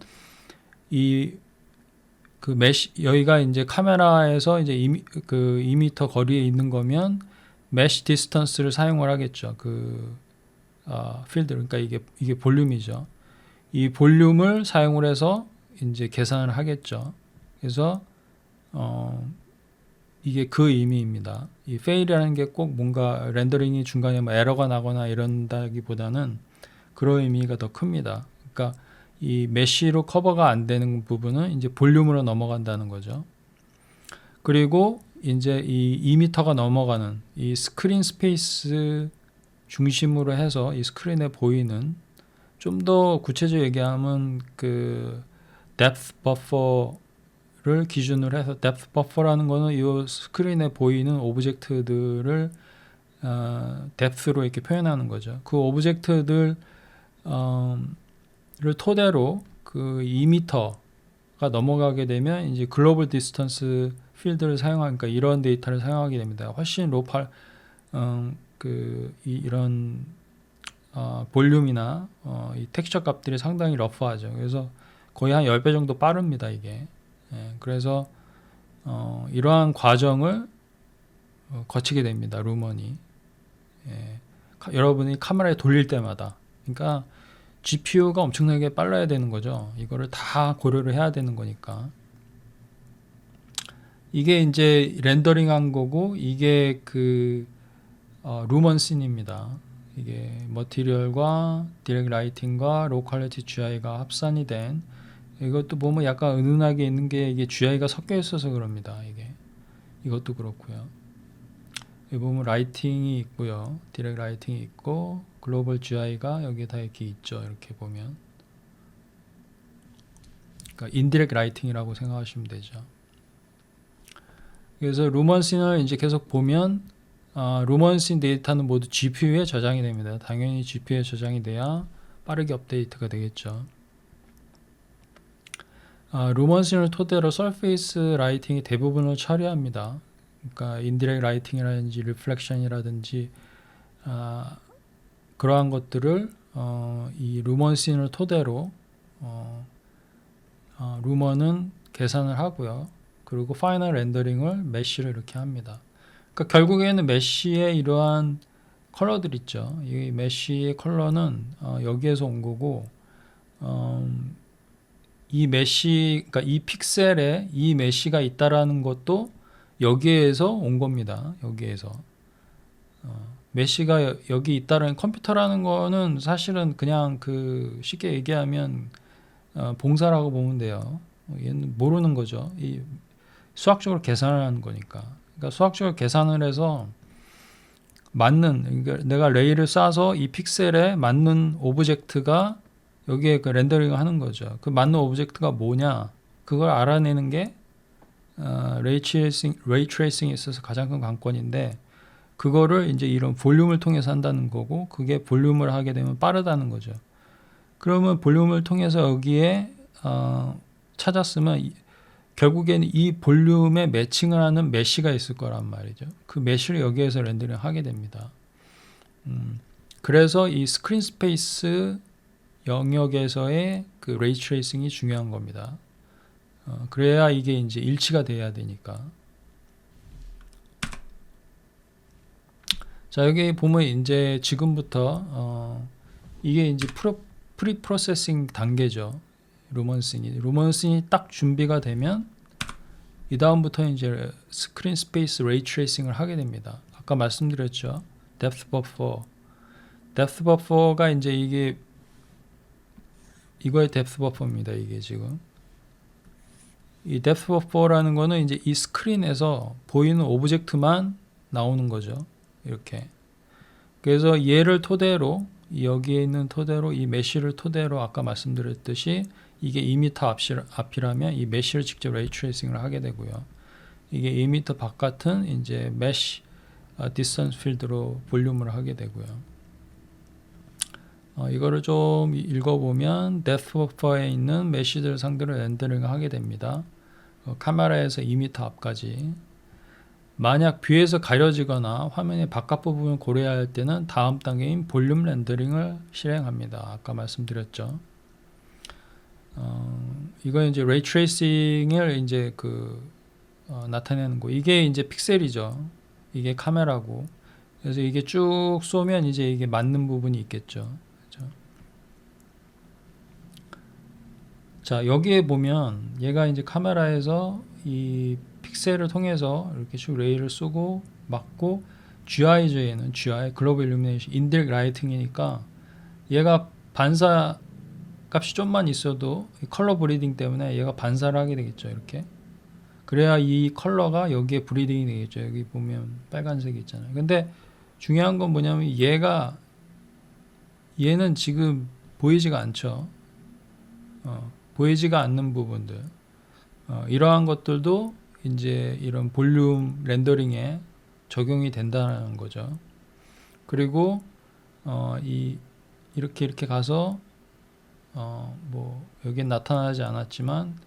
그 메쉬, 여기가 이제 카메라에서 이제 2m 거리에 있는 거면 메쉬 디스턴스를 사용을 하겠죠. 필드, 그러니까 이게 볼륨이죠. 이 볼륨을 사용을 해서 이제 계산을 하겠죠. 그래서 이게 그 의미입니다. 이 fail이라는 게 꼭 뭔가 렌더링이 중간에 뭐 에러가 나거나 이런다기보다는 그런 의미가 더 큽니다. 그러니까 이 메쉬로 커버가 안 되는 부분은 이제 볼륨으로 넘어간다는 거죠. 그리고 이제 이 2m가 넘어가는 이 스크린 스페이스 중심으로 해서 이 스크린에 보이는, 좀 더 구체적으로 얘기하면 그 depth buffer를 기준으로 해서, depth buffer라는 거는 이 스크린에 보이는 오브젝트들을 depth로 이렇게 표현하는 거죠. 그 오브젝트들 를 토대로 그 2m가 넘어가게 되면 이제 글로벌 디스턴스 필드를 사용하니까 이런 데이터를 사용하게 됩니다. 훨씬 이런 볼륨이나 이 텍스처 값들이 상당히 러프하죠. 그래서 거의 한 10배 정도 빠릅니다, 이게. 그래서 이러한 과정을 거치게 됩니다, 루먼이. 여러분이 카메라에 돌릴 때마다. 그러니까 GPU가 엄청나게 빨라야 되는 거죠. 이거를 다 고려를 해야 되는 거니까. 이게 이제 렌더링한 거고, 이게 그 루먼 씬입니다. 이게 머티리얼과 디렉트 라이팅과 로우 퀄리티 GI가 합산이 된, 이것도 보면 약간 은은하게 있는 게 이게 GI가 섞여 있어서 그럽니다. 이것도 그렇고요. 여기 보면 라이팅이 있고요. 디렉트 라이팅이 있고, 글로벌 GI가 여기에 다 이렇게 있죠. 이렇게 보면. 그러니까 인디렉트 라이팅이라고 생각하시면 되죠. 그래서 루먼씬을 이제 계속 보면 루먼씬 데이터는 모두 GPU에 저장이 됩니다. 당연히 GPU에 저장이 돼야 빠르게 업데이트가 되겠죠. 루먼씬을 토대로 서페이스 라이팅이 대부분을 처리합니다. 그러니까 인디렉트 라이팅이라든지 리플렉션이라든지 그러한 것들을 이 루먼씬을 토대로 루먼은 계산을 하고요. 그리고 파이널 렌더링을 메쉬를 이렇게 합니다. 그러니까 결국에는 메쉬의 이러한 컬러들 있죠. 이 메쉬의 컬러는 여기에서 온 거고, 이 메쉬, 그러니까 이 픽셀에 이 메쉬가 있다라는 것도 여기에서 온 겁니다. 여기에서. 메쉬가 여기 있다는, 컴퓨터라는 거는 사실은 그냥 쉽게 얘기하면 봉사라고 보면 돼요. 얘는 모르는 거죠. 이 수학적으로 계산을 하는 거니까. 그러니까 수학적으로 계산을 해서 그러니까 내가 레이를 쏴서 이 픽셀에 맞는 오브젝트가 여기에 그 렌더링을 하는 거죠. 그 맞는 오브젝트가 뭐냐, 그걸 알아내는 게 레이 트레이싱에 있어서 가장 큰 관건인데, 그거를 이제 이런 볼륨을 통해서 한다는 거고, 그게 볼륨을 하게 되면 빠르다는 거죠. 그러면 볼륨을 통해서 여기에 찾았으면 결국에는 이 볼륨에 매칭을 하는 메쉬가 있을 거란 말이죠. 그 메쉬를 여기에서 렌더링 하게 됩니다. 그래서 이 스크린 스페이스 영역에서의 그 레이 트레이싱이 중요한 겁니다. 그래야 이게 이제 일치가 돼야 되니까. 자, 여기 보면 이제 지금부터 이게 이제 프리 프로세싱 단계죠. 루먼씬이 딱 준비가 되면 이 다음부터 이제 스크린 스페이스 레이 트레이싱을 하게 됩니다. 아까 말씀드렸죠. depth buffer가 이제 이게 이거의 depth buffer입니다. 이게 지금 이 depth buffer라는 거는 이제 이 스크린에서 보이는 오브젝트만 나오는 거죠. 이렇게. 그래서 얘를 토대로 여기에 있는 토대로 이 메쉬를 토대로 아까 말씀드렸듯이 이게 2m 앞이라면 이 메쉬를 직접 레이 트레이싱을 하게 되고요. 이게 2m 바깥은 이제 메쉬 디스턴스 필드로 볼륨을 하게 되고요. 이거를 좀 읽어보면 depth buffer에 있는 메쉬들 상대로 렌더링을 하게 됩니다. 카메라에서 2m 앞까지. 만약 뷰에서 가려지거나 화면의 바깥 부분을 고려해야 할 때는 다음 단계인 볼륨 렌더링을 실행합니다. 아까 말씀드렸죠. 이건 이제 레이 트레이싱을 이제 나타내는 거. 이게 이제 픽셀이죠. 이게 카메라고. 그래서 이게 쭉 쏘면 이제 이게 맞는 부분이 있겠죠. 그렇죠? 자, 여기에 보면 얘가 이제 카메라에서 이 픽셀을 통해서 이렇게 쭉 레이를 쏘고 맞고 GI죠. 얘는 GI 글로벌 일루미네이션 인디렉트 라이팅이니까 얘가 반사 값이 좀만 있어도 컬러 브리딩 때문에 얘가 반사를 하게 되겠죠. 이렇게. 그래야 이 컬러가 여기에 브리딩이 되겠죠. 여기 보면 빨간색이 있잖아요. 근데 중요한 건 뭐냐면 얘는 지금 보이지가 않죠. 보이지가 않는 부분들. 이러한 것들도 이제 이런 볼륨 렌더링에 적용이 된다는 거죠. 그리고 이렇게 가서 뭐 여기에 나타나지 않았지만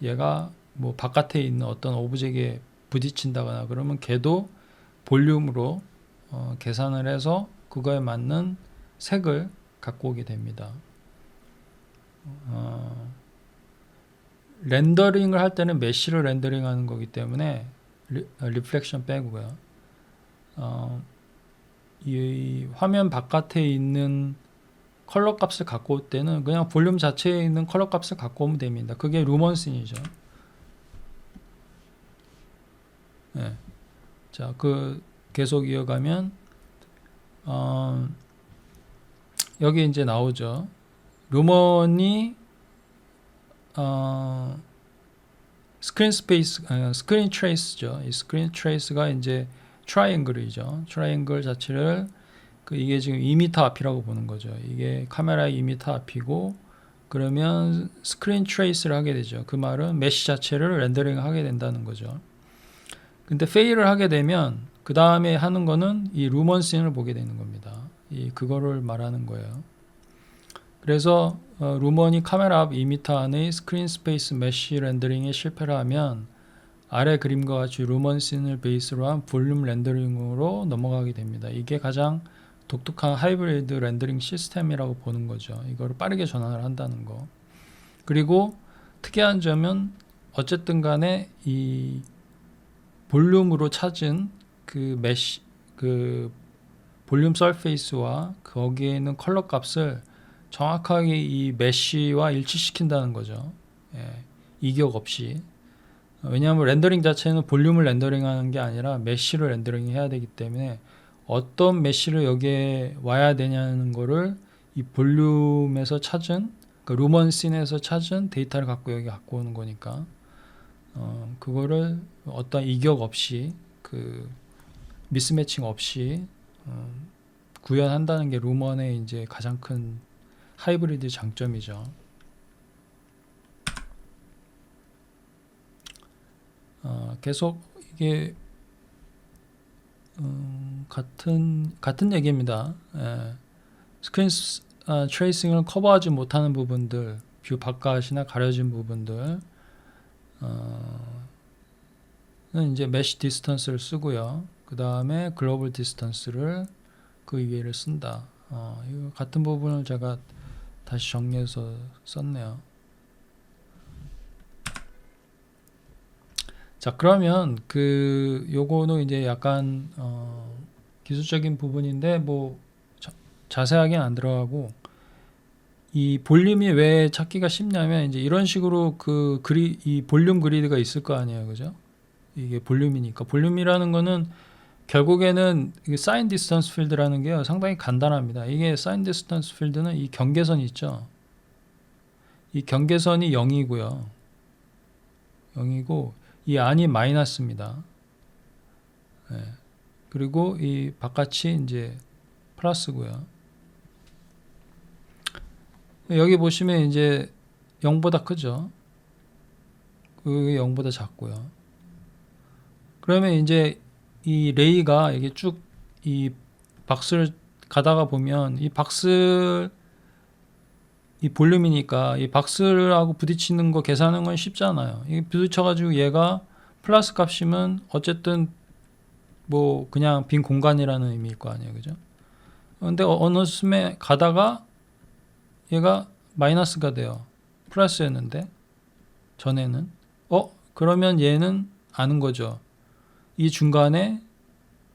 얘가 뭐 바깥에 있는 어떤 오브젝트에 부딪힌다거나 그러면 걔도 볼륨으로 계산을 해서 그거에 맞는 색을 갖고 오게 됩니다. 렌더링을 할 때는 메쉬를 렌더링 하는 거기 때문에 리플렉션 빼고요. 이 화면 바깥에 있는 컬러 값을 갖고 올 때는 그냥 볼륨 자체에 있는 컬러 값을 갖고 오면 됩니다. 그게 루먼슨이죠. 네. 자, 계속 이어가면 여기 이제 나오죠. 루먼이 스크린 트레이스죠. 이 스크린 트레이스가 이제 트라이앵글이죠. 트라이앵글 자체를 이게 지금 2m 앞이라고 보는 거죠. 이게 카메라의 2m 앞이고 그러면 스크린 트레이스를 하게 되죠. 그 말은 메쉬 자체를 렌더링 하게 된다는 거죠. 근데 페일을 하게 되면 그 다음에 하는 거는 이 루먼씬을 보게 되는 겁니다. 그거를 말하는 거예요. 그래서 루먼이 카메라 앞 2m 안의 스크린 스페이스 메쉬 렌더링에 실패를 하면 아래 그림과 같이 루먼씬을 베이스로 한 볼륨 렌더링으로 넘어가게 됩니다. 이게 가장 독특한 하이브리드 렌더링 시스템이라고 보는 거죠. 이거를 빠르게 전환을 한다는 거. 그리고 특이한 점은 어쨌든 간에 이 볼륨으로 찾은 볼륨 서페이스와 거기에 있는 컬러 값을 정확하게 이 메쉬와 일치시킨다는 거죠. 이격 없이. 왜냐하면 렌더링 자체는 볼륨을 렌더링하는 게 아니라 메쉬를 렌더링해야 되기 때문에 어떤 메쉬를 여기에 와야 되냐는 거를 이 볼륨에서 찾은 루먼씬에서 찾은 데이터를 갖고 여기 갖고 오는 거니까 그거를 어떤 이격 없이 미스매칭 없이 구현한다는 게 루먼의 이제 가장 큰 하이브리드 장점이죠. 계속 이게 같은 얘기입니다. 스크린 트레이싱을 커버하지 못하는 부분들, 뷰 바깥이나 가려진 부분들 는 이제 메쉬 디스턴스를 쓰고요. 그 다음에 글로벌 디스턴스를 그 위에를 쓴다. 이거 같은 부분을 제가 다시 정리해서 썼네요. 자, 그러면 요거는 이제 약간 기술적인 부분인데 뭐 자세하게는 안 들어가고 이 볼륨이 왜 찾기가 쉽냐면 이제 이런 식으로 이 볼륨 그리드가 있을 거 아니에요, 그죠? 이게 볼륨이니까 볼륨이라는 거는 결국에는 사인 디스턴스 필드라는 게요 상당히 간단합니다. 이게 사인 디스턴스 필드는 이 경계선이 있죠. 이 경계선이 0이고요. 0이고 이 안이 마이너스입니다. 네. 그리고 이 바깥이 이제 플러스고요. 여기 보시면 이제 0보다 크죠. 그게 0보다 작고요. 그러면 이제 이 레이가 이게 쭉 이 박스를 가다가 보면 이 박스 이 볼륨이니까 이 박스하고 부딪히는 거 계산하는 건 쉽잖아요. 이게 부딪혀가지고 얘가 플러스 값이면 어쨌든 뭐 그냥 빈 공간이라는 의미일 거 아니에요, 그죠? 근데 어느 순간에 가다가 얘가 마이너스가 돼요. 플러스였는데 전에는 그러면 얘는 아는 거죠. 이 중간에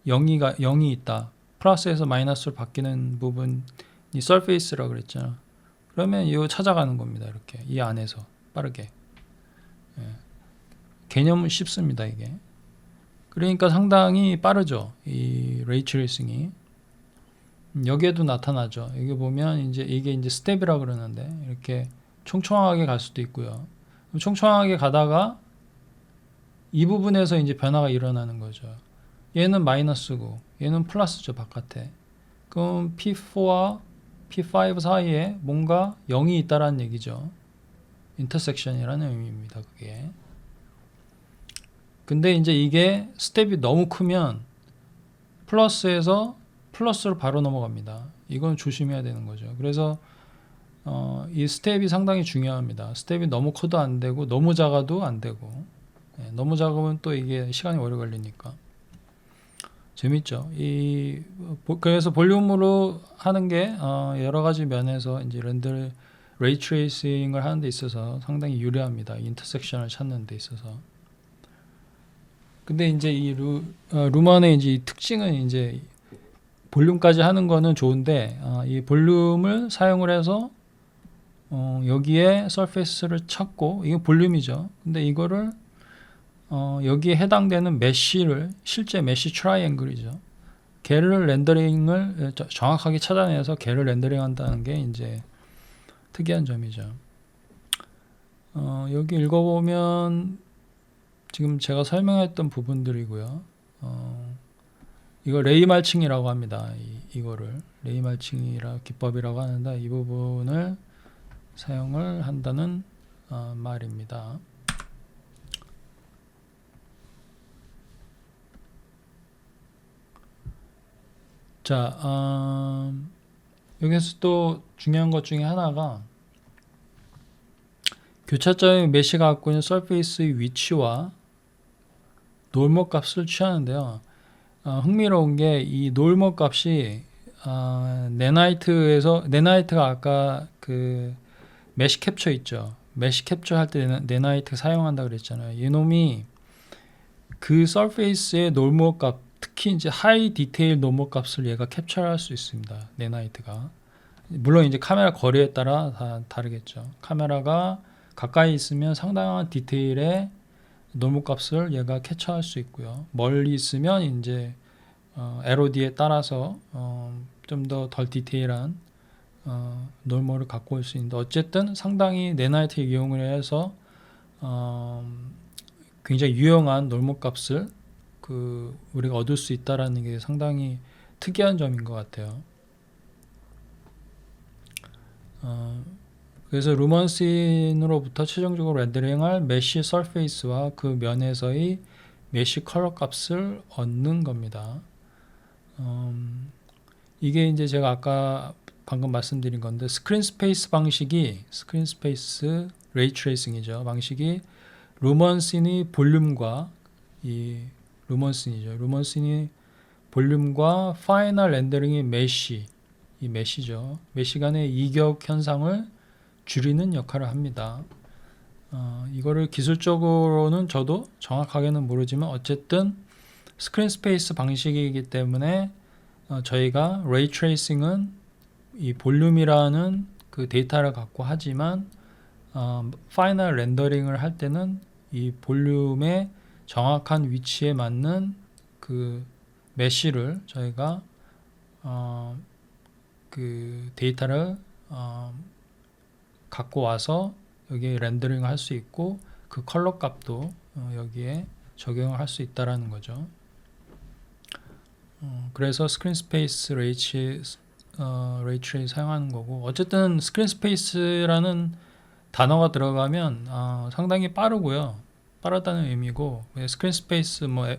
0이 있다. 플러스에서 마이너스로 바뀌는 부분이 서페이스라고 그랬잖아. 그러면 이거 찾아가는 겁니다. 이렇게 이 안에서 빠르게. 예. 개념은 쉽습니다. 이게. 그러니까 상당히 빠르죠. 이 레이 트레이싱이. 여기에도 나타나죠. 여기 보면 이게 이제 스텝이라고 그러는데 이렇게 총총하게 갈 수도 있고요. 총총하게 가다가 이 부분에서 이제 변화가 일어나는 거죠. 얘는 마이너스고 얘는 플러스죠, 바깥에. 그럼 P4와 P5 사이에 뭔가 0이 있다라는 얘기죠. 인터섹션이라는 의미입니다, 그게. 근데 이제 이게 스텝이 너무 크면 플러스에서 플러스로 바로 넘어갑니다. 이건 조심해야 되는 거죠. 그래서 이 스텝이 상당히 중요합니다. 스텝이 너무 커도 안 되고 너무 작아도 안 되고. 너무 작으면 또 이게 시간이 오래 걸리니까. 재밌죠. 그래서 볼륨으로 하는 게 여러 가지 면에서 이제 레이 트레이싱을 하는 데 있어서 상당히 유리합니다. 인터섹션을 찾는 데 있어서. 근데 이제 이 루먼의 이제 특징은 이제 볼륨까지 하는 거는 좋은데 이 볼륨을 사용을 해서 여기에 서페이스를 찾고 이게 볼륨이죠. 근데 이거를 여기에 해당되는 메쉬를 실제 메쉬 트라이앵글이죠. 걔를 렌더링을 정확하게 찾아내서 걔를 렌더링 한다는 게 이제 특이한 점이죠. 여기 읽어보면 지금 제가 설명했던 부분들이고요. 이거 레이 말칭이라고 합니다. 이거를 레이 말칭이라 기법이라고 하는데 이 부분을 사용을 한다는 말입니다. 자, 여기서 또 중요한 것 중에 하나가 교차점의 메쉬가 갖고 있는 서페이스의 위치와 노멀 값을 취하는데요. 흥미로운 게 이 노멀 값이 네나이트가 아까 그 메쉬 캡처 있죠. 메쉬 캡처 할 때 네나이트 사용한다 그랬잖아요. 이놈이 그 서페이스의 노멀 값, 특히 이제 하이 디테일 노멀 값을 얘가 캡처할 수 있습니다. 네나이트가. 물론 이제 카메라 거리에 따라 다 다르겠죠. 카메라가 가까이 있으면 상당한 디테일의 노멀 값을 얘가 캡처할 수 있고요. 멀리 있으면 이제 LOD에 따라서 좀 더 덜 디테일한 노멀을 갖고 올 수 있는데 어쨌든 상당히 네나이트 이용을 해서 굉장히 유용한 노멀 값을 우리가 얻을 수 있다라는 게 상당히 특이한 점인 것 같아요. 그래서 루먼씬으로부터 최종적으로 렌더링할 메쉬 서페이스와 그 면에서의 메쉬 컬러 값을 얻는 겁니다. 이게 이제 제가 아까 방금 말씀드린 건데 스크린 스페이스 레이 트레이싱이죠. 방식이 루먼씬의 볼륨과 루먼씬이 볼륨과 파이널 렌더링의 메쉬죠. 메쉬 간의 이격 현상을 줄이는 역할을 합니다. 이거를 기술적으로는 저도 정확하게는 모르지만 어쨌든 스크린 스페이스 방식이기 때문에 저희가 레이 트레이싱은 이 볼륨이라는 그 데이터를 갖고 하지만 파이널 렌더링을 할 때는 이 볼륨의 정확한 위치에 맞는 그 메쉬를 저희가 그 데이터를 갖고 와서 여기에 렌더링을 할 수 있고 그 컬러 값도 여기에 적용을 할 수 있다라는 거죠. 그래서 스크린 스페이스 레이트레이 사용하는 거고, 어쨌든 스크린 스페이스라는 단어가 들어가면 상당히 빠르고요. 빠르다는 의미고, 스크린 스페이스 뭐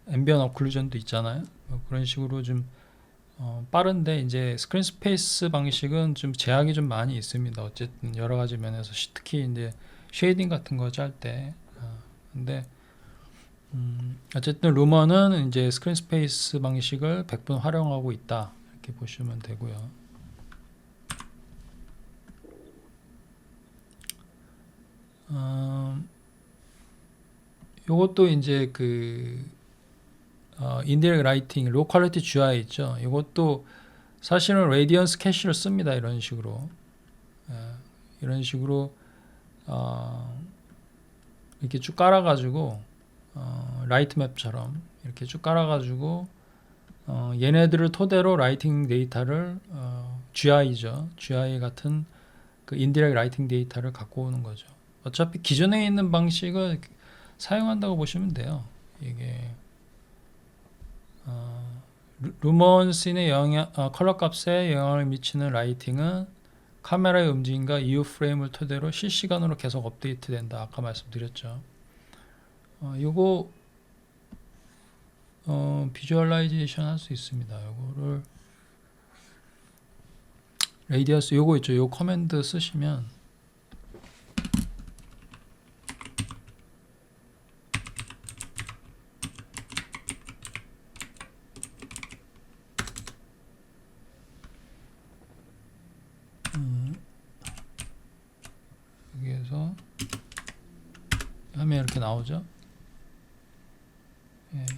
앰비언 어클루전도 있잖아요. 그런 식으로 좀 빠른데, 이제 스크린 스페이스 방식은 좀 제약이 좀 많이 있습니다. 어쨌든 여러 가지 면에서 특히 이제 쉐이딩 같은 거 짤 때. 근데 어쨌든 루머는 이제 스크린 스페이스 방식을 100분 활용하고 있다, 이렇게 보시면 되고요. 요것도 이제 그 인디렉트 라이팅, 로 퀄리티 GUI 있죠. 이것도 사실은 레디언스 캐시를 씁니다. 이런 식으로 이런 식으로 이렇게 쭉 깔아가지고 라이트 맵처럼 이렇게 쭉 깔아가지고 얘네들을 토대로 라이팅 데이터를 GI죠. GI 같은 그 인디렉트 라이팅 데이터를 갖고 오는 거죠. 어차피 기존에 있는 방식을 사용한다고 보시면 돼요. 이게 루먼신의 컬러 값에 영향을 미치는 라이팅은 카메라의 움직임과 이후 프레임을 토대로 실시간으로 계속 업데이트된다. 아까 말씀드렸죠. 요거 비주얼라이제이션 할 수 있습니다. 요거를 레디어스 요거 있죠. 요 커맨드 쓰시면 여기에서 하면 이렇게 나오죠.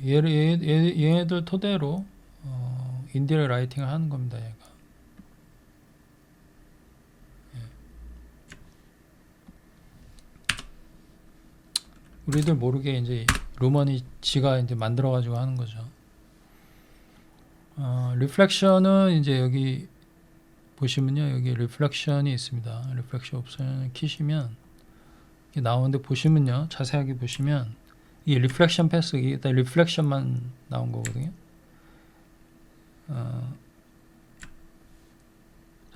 얘네들 토대로 인디렉트 라이팅을 하는 겁니다. 얘가. 우리들 모르게 이제 루먼이 지가 이제 만들어 가지고 하는 거죠. 리플렉션은 이제 여기 보시면요, 여기 리플렉션이 있습니다. 리플렉션 옵션을 키시면 이게 나오는데, 보시면요, 자세하게 보시면 이 리플렉션 패스, 이게 다 리플렉션만 나온 거거든요.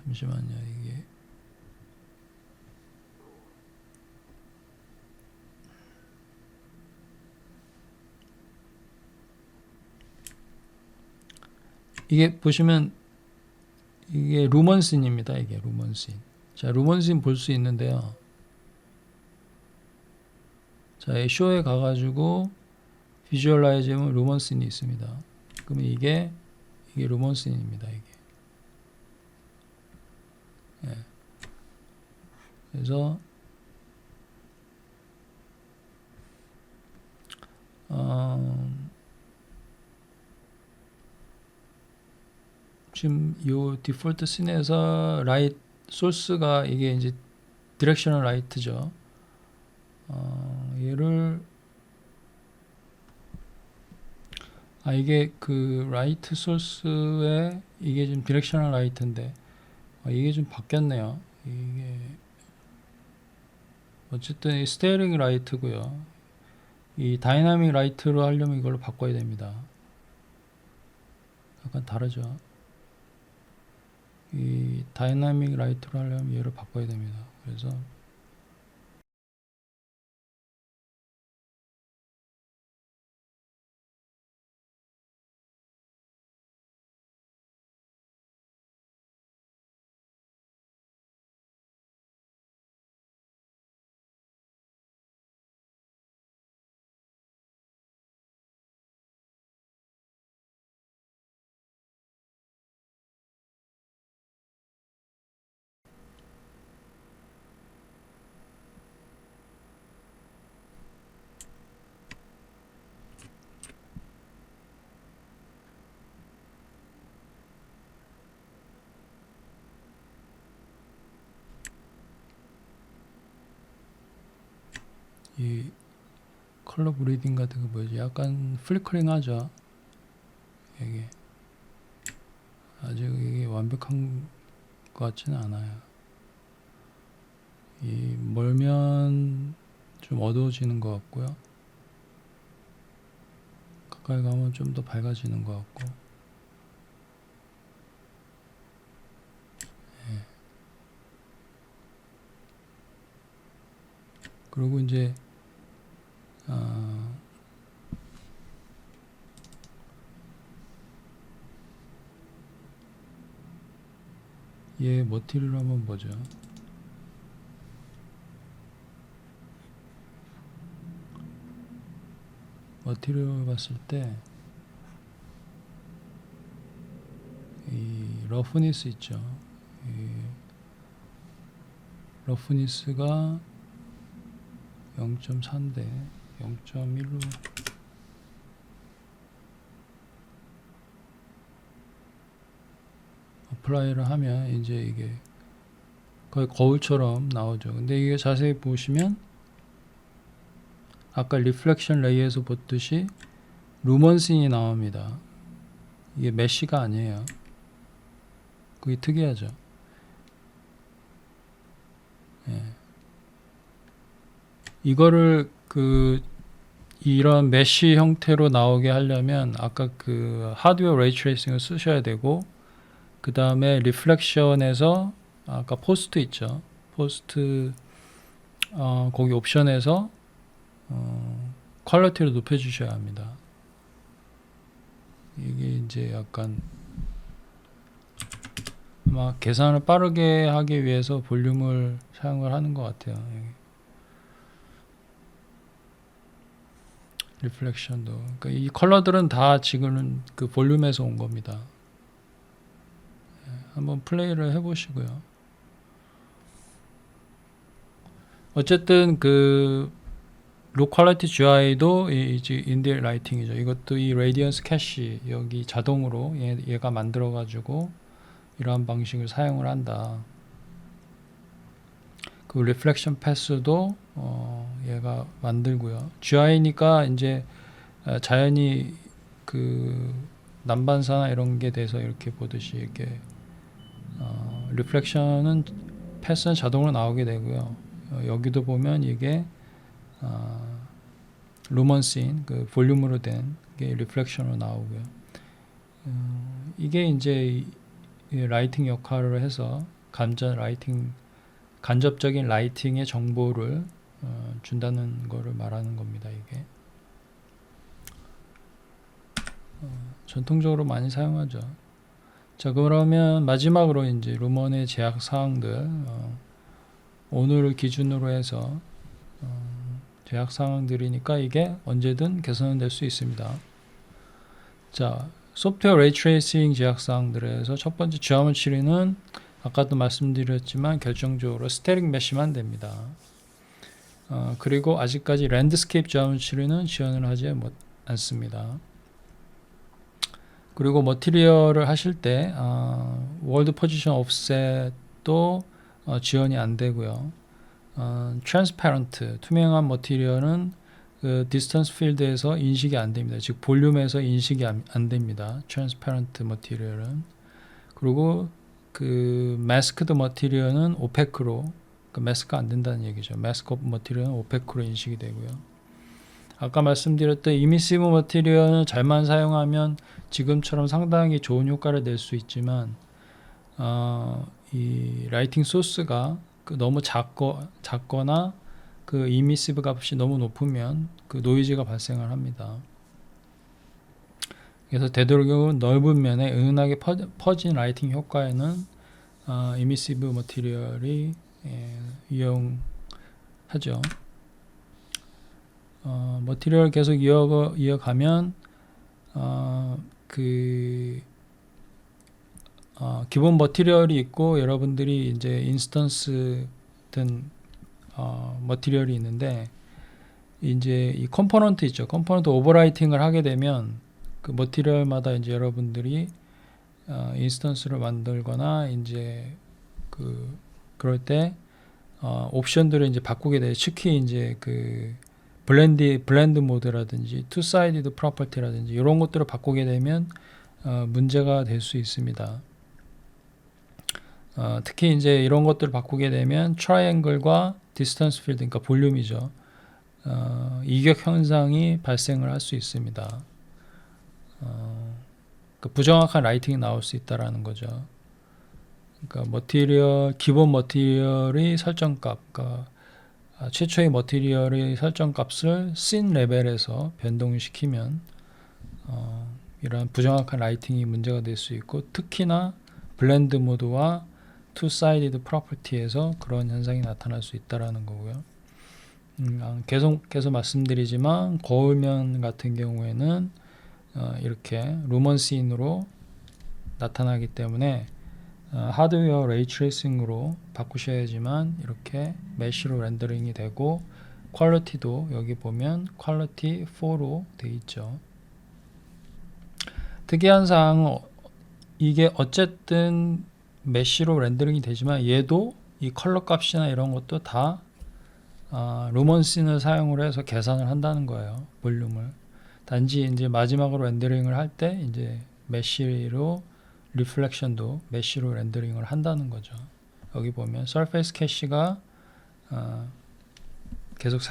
잠시만요, 이게 보시면 이게 루먼신입니다. 이게 루먼신. 자, 루먼신 볼 수 있는데요. 자, 쇼에 가가지고 비주얼라이즈하면 루먼신이 있습니다. 그러면 이게 루먼신입니다. 이게. 그래서 지금 요 디폴트 씬에서 라이트 소스가 이게 이제 디렉셔널 라이트죠. 얘를 이게 그 라이트 소스에 이게 지금 디렉셔널 라이트인데 이게 좀 바뀌었네요. 이게 어쨌든 이 스테어링 라이트고요. 이 다이나믹 라이트로 하려면 이걸로 바꿔야 됩니다. 약간 다르죠. 이 다이나믹 라이트로 하려면 얘를 바꿔야 됩니다. 그래서 이 컬러 브리딩 같은 거 뭐지? 약간 플리커링 하죠. 이게 아직 이게 완벽한 것 같지는 않아요. 이 멀면 좀 어두워지는 것 같고요. 가까이 가면 좀 더 밝아지는 것 같고. 예. 그리고 이제 얘 머티리얼 한번 보죠. 머티리얼 봤을 때 이 러프니스 있죠. 이 러프니스가 0.4인데 0.1로 어플라이를 하면 이제 이게 거의 거울처럼 나오죠. 근데 이게 자세히 보시면 아까 리플렉션 레이에서 봤듯이 루먼신이 나옵니다. 이게 메쉬가 아니에요. 그게 특이하죠. 예. 이거를 이런 메쉬 형태로 나오게 하려면 아까 그 하드웨어 레이 트레이싱을 쓰셔야 되고, 그 다음에 리플렉션에서 아까 포스트 있죠. 포스트 거기 옵션에서 퀄리티를 높여주셔야 합니다. 이게 이제 약간 아마 계산을 빠르게 하기 위해서 볼륨을 사용을 하는 것 같아요. 리플렉션도. 그러니까 이 컬러들은 다 지금은 그 볼륨에서 온 겁니다. 한번 플레이를 해보시고요. 어쨌든 그 로 퀄리티 GUI도 이제 인디 라이팅이죠. 이것도 이 레디언스 캐시 여기 자동으로 얘가 만들어 가지고 이러한 방식을 사용을 한다. 그 리플렉션 패스도 얘가 만들고요. GUI니까 이제 자연히 그 난반사나 이런 게 돼서 이렇게 보듯이 이렇게 리플렉션은 패스는 자동으로 나오게 되고요. 여기도 보면 이게 루먼신 그 볼륨으로 된 게 리플렉션으로 나오고요. 이게 이제 이 라이팅 역할을 해서 간접적인 라이팅의 정보를 준다는 거를 말하는 겁니다. 이게 전통적으로 많이 사용하죠. 자, 그러면 마지막으로 이제 루먼의 제약 사항들 오늘을 기준으로 해서 제약 사항들이니까 이게 언제든 개선될 수 있습니다. 자, 소프트웨어 레이 트레이싱 제약 사항들에서 첫 번째 지오메트리는 아까도 말씀드렸지만 결정적으로 스테릭 메쉬만 됩니다. 그리고 아직까지 랜드스케이프 지오메트리는 지원을 하지 않습니다. 그리고 머티리얼을 하실 때 월드 포지션 옵셋도 지원이 안 되고요. 트랜스파런트 투명한 머티리얼은 그 디스턴스 필드에서 인식이 안 됩니다. 즉 볼륨에서 인식이 안 됩니다. 트랜스파런트 머티리얼은. 그리고 그 마스크드 머티리얼은 오페크로, 그 마스크가 안 된다는 얘기죠. 마스크 머티리얼은 오페크로 인식이 되고요. 아까 말씀드렸던 이미시브 머티리얼은 잘만 사용하면 지금처럼 상당히 좋은 효과를 낼 수 있지만 이 라이팅 소스가 너무 작거나 그 이미시브 값이 너무 높으면 그 노이즈가 발생을 합니다. 그래서 되도록이면 넓은 면에 은은하게 퍼진 라이팅 효과에는 이미시브 머티리얼이 이용하죠. 머티리얼 계속 이어가면 기본 머티리얼이 있고 여러분들이 이제 인스턴스 든 머티리얼이 있는데 이제 이 컴포넌트 있죠. 컴포넌트 오버라이팅을 하게 되면 그 머티리얼마다 이제 여러분들이 인스턴스를 만들거나 이제 그럴 때 옵션들을 이제 바꾸게 돼요. 특히 이제 그 블렌드 모드라든지 투 사이디드 프로퍼티라든지 이런 것들을 바꾸게 되면 문제가 될 수 있습니다. 특히 이제 이런 것들을 바꾸게 되면 트라이앵글과 디스턴스 필드, 그러니까 볼륨이죠. 이격 현상이 발생을 할 수 있습니다. 그러니까 부정확한 라이팅이 나올 수 있다라는 거죠. 그러니까 기본 머티리얼의 설정값, 그러니까 최초의 머티리얼의 설정값을 씬 레벨에서 변동시키면 이러한 부정확한 라이팅이 문제가 될 수 있고, 특히나 블렌드 모드와 투 사이디드 프로퍼티에서 그런 현상이 나타날 수 있다라는 거고요. 계속 말씀드리지만 거울면 같은 경우에는 이렇게 루먼 씬으로 나타나기 때문에 하드웨어 레이 트레이싱으로 바꾸셔야지만 이렇게 메쉬로 렌더링이 되고, 퀄리티도 여기 보면 퀄리티 4로 되어 있죠. 특이한 사항은 이게 어쨌든 메쉬로 렌더링이 되지만 얘도 이 컬러 값이나 이런 것도 다 루먼 씬을 사용을 해서 계산을 한다는 거예요. 볼륨을. 단지 이제 마지막으로 렌더링을 할 때 이제 메쉬로 리플렉션도 메쉬로 렌더링을 한다는 거죠. 여기 보면 서페이스 캐시가 계속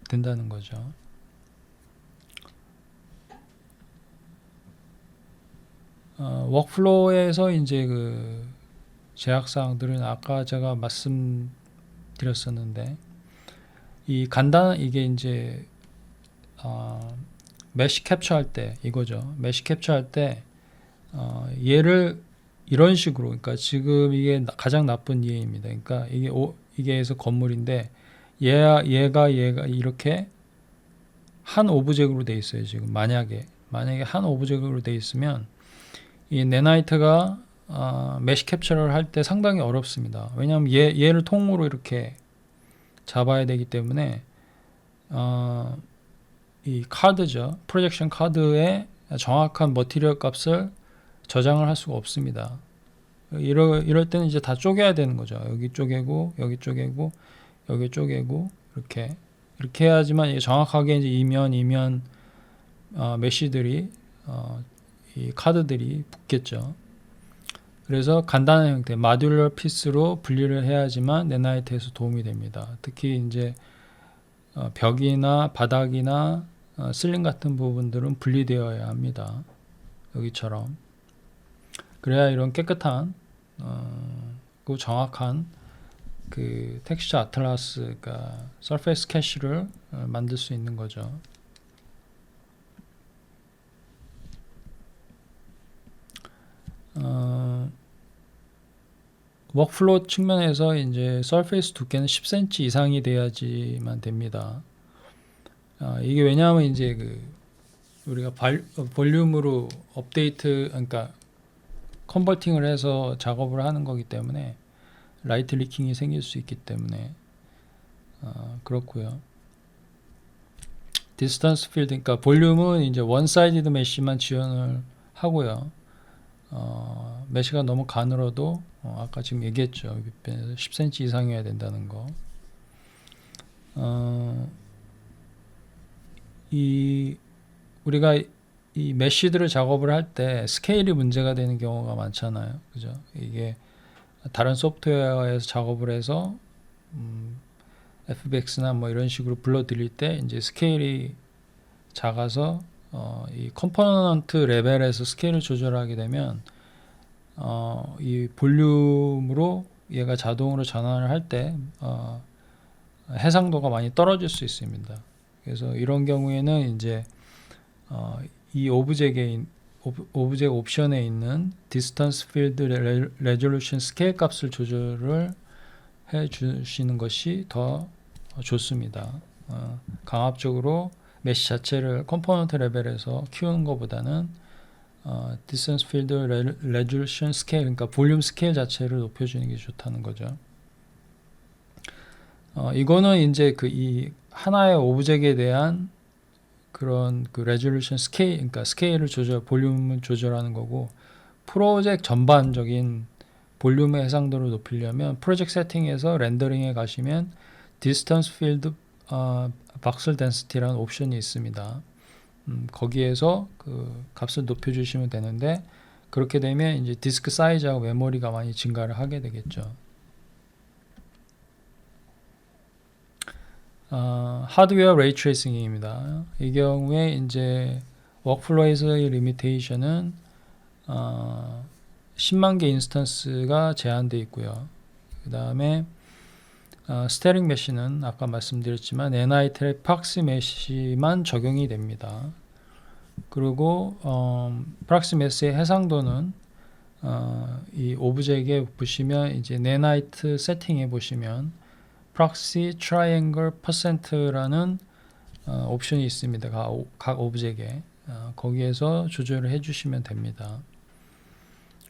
된다는 거죠. 워크플로우에서 이제 그 제약사항들은 아까 제가 말씀드렸었는데, 이게 이제 메쉬 캡처할 때 이거죠. 메쉬 캡처할 때 얘를 이런 식으로, 그러니까 지금 이게 가장 나쁜 예입니다. 그러니까 이게에서 건물인데 얘가 이렇게 한 오브젝트로 돼 있어요. 지금 만약에 한 오브젝트로 돼 있으면 이 네나이트가 메쉬 캡처를 할 때 상당히 어렵습니다. 왜냐하면 얘를 통으로 이렇게 잡아야 되기 때문에 이 카드죠. 프로젝션 카드에 정확한 머티리얼 값을 저장을 할 수가 없습니다. 이럴 때는 이제 다 쪼개야 되는 거죠. 여기 쪼개고 여기 쪼개고 여기 쪼개고 이렇게 해야지만 이게 정확하게 이제 이면 메쉬들이 이 카드들이 붙겠죠. 그래서 간단한 형태 마듈러 피스로 분리를 해야지만 네나이트에서 도움이 됩니다. 특히 이제 벽이나 바닥이나 슬링 같은 부분들은 분리되어야 합니다. 여기처럼. 그래야 이런 깨끗한 그 정확한 그 텍스처 아틀라스, 그러니까 서페이스 캐시를 만들 수 있는 거죠. 워크플로우 측면에서 이제 서페이스 두께는 10cm 이상이 돼야지만 됩니다. 이게 왜냐하면 이제 우리가 볼륨으로 업데이트, 그러니까 컨버팅을 해서 작업을 하는 거기 때문에 라이트 리킹이 생길 수 있기 때문에 그렇고요. 디스턴스 필드, 그러니까 볼륨은 이제 원 사이디드 메쉬만 지원을 하고요. 메쉬가 너무 가늘어도 아까 지금 얘기했죠. 10cm 이상이어야 된다는 거. 우리가 이 메쉬들을 작업을 할 때 스케일이 문제가 되는 경우가 많잖아요. 그죠? 이게 다른 소프트웨어에서 작업을 해서 FBX나 뭐 이런 식으로 불러드릴 때 이제 스케일이 작아서 이 컴포넌트 레벨에서 스케일을 조절하게 되면 이 볼륨으로 얘가 자동으로 전환을 할 때 해상도가 많이 떨어질 수 있습니다. 그래서 이런 경우에는 이제 이 오브젝트 옵션에 있는 디스턴스 필드 레졸루션 스케일 값을 조절을 해 주시는 것이 더 좋습니다. 강압적으로 메쉬 자체를 컴포넌트 레벨에서 키우는 것보다는 디스턴스 필드 레졸루션 스케일, 그러니까 볼륨 스케일 자체를 높여주는 게 좋다는 거죠. 이거는 이제 이 하나의 오브젝트에 대한 그런 레졸루션 스케일, 그러니까 스케일을 볼륨을 조절하는 거고, 프로젝트 전반적인 볼륨의 해상도를 높이려면 프로젝트 세팅에서 렌더링에 가시면 디스턴스 필드 박스 덴시티라는 옵션이 있습니다. 거기에서 그 값을 높여주시면 되는데, 그렇게 되면 이제 디스크 사이즈하고 메모리가 많이 증가를 하게 되겠죠. 하드웨어 레이 트레이싱입니다. 이 경우에 이제 워크플로우에서의 리미테이션은 10만 개 인스턴스가 제한되어 있고요. 그 다음에 스테링 메시는 아까 말씀드렸지만 NIT의 프락시 메시만 적용이 됩니다. 그리고 프락시 메시의 해상도는 이 오브젝에 보시면 이제 NIT 세팅에 보시면 프락시 트라이앵글 퍼센트라는 옵션이 있습니다. 각 오브젝에 거기에서 조절을 해주시면 됩니다.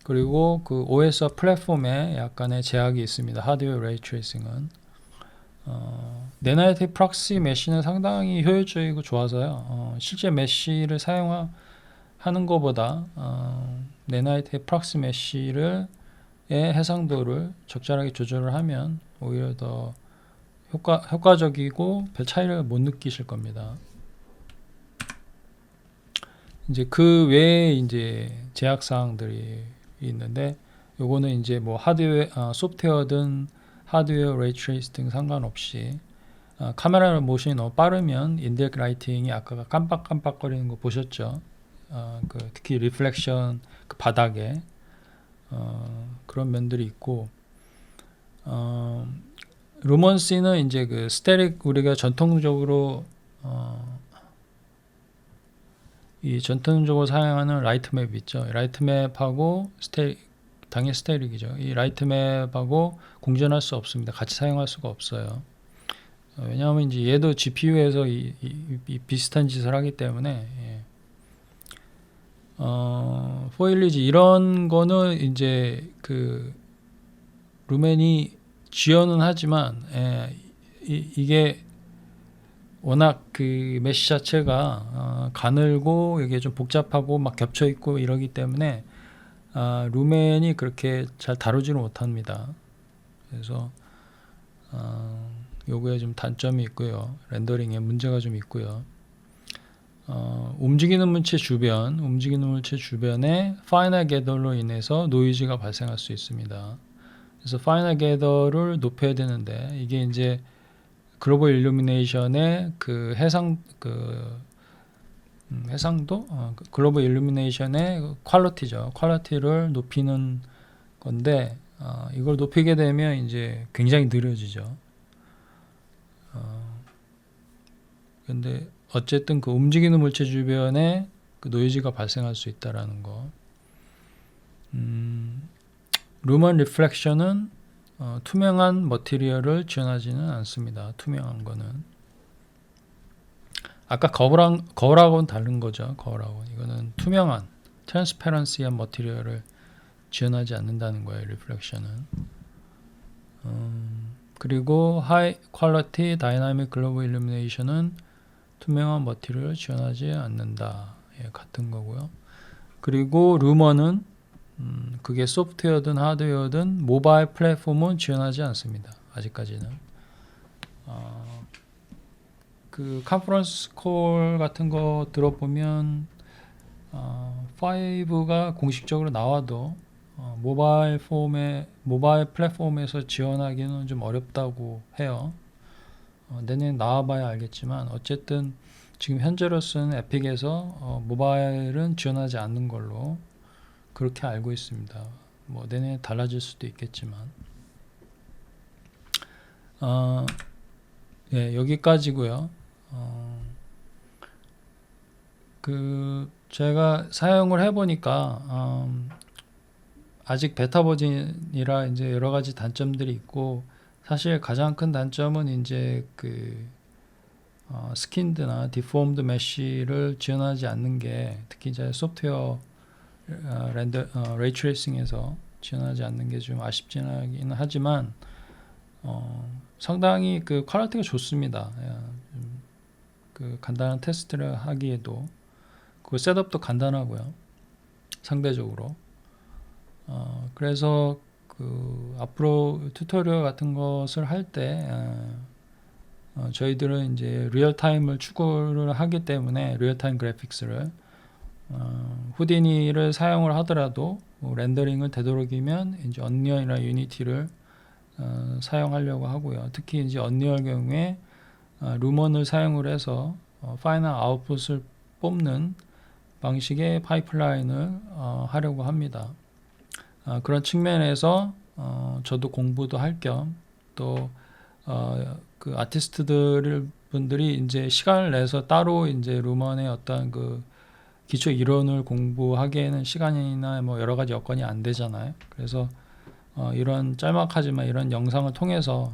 그리고 그 OS 플랫폼에 약간의 제약이 있습니다. 하드웨어 레이 트레이싱은 네나이트 프락시 메시는 상당히 효율적이고 좋아서요. 실제 메시를 사용하는 것보다 네나이트 프락시 메시의 해상도를 적절하게 조절을 하면 오히려 더 효과적이고 별 차이를 못 느끼실 겁니다. 이제 그 외에 이제 제약 사항들이 있는데, 요거는 이제 뭐 하드웨어, 소프트웨어든 하드웨어 레이 트레이스 등 상관없이 카메라 모션이 너무 빠르면 인덱 라이팅이 아까 깜빡깜빡거리는 거 보셨죠? 특히 리플렉션 그 바닥에 그런 면들이 있고, 루먼시는 이제 그 스테릭 우리가 전통적으로 이 전통적으로 사용하는 라이트맵 있죠. 라이트맵하고 당연히 스테릭이죠. 이 라이트맵하고 공존할 수 없습니다. 같이 사용할 수가 없어요. 왜냐하면 이제 얘도 GPU에서 이 비슷한 짓을 하기 때문에 포일리지 이런 거는 이제 그 루멘이 지원은 하지만 이게 워낙 그 메시 자체가 가늘고 이게 좀 복잡하고 막 겹쳐 있고 이러기 때문에 루멘이 그렇게 잘 다루지를 못합니다. 그래서 요거에 좀 단점이 있고요. 렌더링에 문제가 좀 있고요. 움직이는 물체 주변에 파이널 게더로 인해서 노이즈가 발생할 수 있습니다. 그래서 파이널 게더를 높여야 되는데, 이게 이제 글로벌 일루미네이션의 그 해상도, 글로벌 일루미네이션의 퀄리티죠. 퀄리티를 높이는 건데, 이걸 높이게 되면 이제 굉장히 느려지죠. 근데 어쨌든 그 움직이는 물체 주변에 그 노이즈가 발생할 수 있다라는 거. 루먼 리플렉션은 투명한 머티리얼을 지원하지는 않습니다. 투명한 거는 아까 거울하고는 다른 거죠. 거울하고는 이거는 투명한 트랜스페런시한 머티리얼을 지원하지 않는다는 거예요. 리플렉션은. 그리고 하이 퀄리티 다이나믹 글로벌 일루미네이션은 투명한 머티리얼을 지원하지 않는다. 같은 거고요. 그리고 루먼은 그게 소프트웨어든 하드웨어든 모바일 플랫폼은 지원하지 않습니다. 아직까지는. 그 컨퍼런스 콜 같은 거 들어보면 5가 공식적으로 나와도 모바일 플랫폼에서 지원하기는 좀 어렵다고 해요. 내년에 나와봐야 알겠지만 어쨌든 지금 현재로서는 에픽에서 모바일은 지원하지 않는 걸로 그렇게 알고 있습니다. 뭐 내년에 달라질 수도 있겠지만 여기까지고요. 그 제가 사용을 해보니까 아직 베타 버전이라 이제 여러 가지 단점들이 있고, 사실 가장 큰 단점은 이제 그 스킨드나 디폼드 메쉬를 지원하지 않는 게, 특히 이제 소프트웨어 레이 트레이싱에서 지원하지 않는 게 좀 아쉽지는 하지만 상당히 그 퀄리티가 좋습니다. 그 간단한 테스트를 하기에도 그 셋업도 간단하고요. 상대적으로. 그래서 그 앞으로 튜토리얼 같은 것을 할 때 저희들은 이제 리얼타임을 추구를 하기 때문에 리얼타임 그래픽스를 후디니를 사용을 하더라도 렌더링을 되도록이면 이제 언리얼이나 유니티를 사용하려고 하고요. 특히 이제 언리얼 경우에 루먼을 사용을 해서 파이널 아웃풋을 뽑는 방식의 파이프라인을 하려고 합니다. 그런 측면에서 저도 공부도 할 겸 또 그 아티스트들 분들이 이제 시간을 내서 따로 이제 루먼의 어떤 그 기초 이론을 공부하기에는 시간이나 뭐 여러 가지 여건이 안 되잖아요. 그래서 이런 짤막하지만 이런 영상을 통해서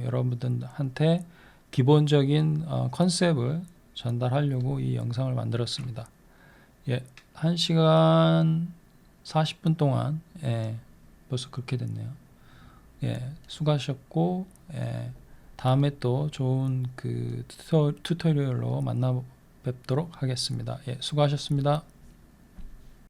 여러분들한테 기본적인 컨셉을 전달하려고 이 영상을 만들었습니다. 예, 1시간 40분 동안 벌써 그렇게 됐네요. 예, 수고하셨고 다음에 또 좋은 그 튜토리얼로 만나 뵙도록 하겠습니다. 예, 수고하셨습니다.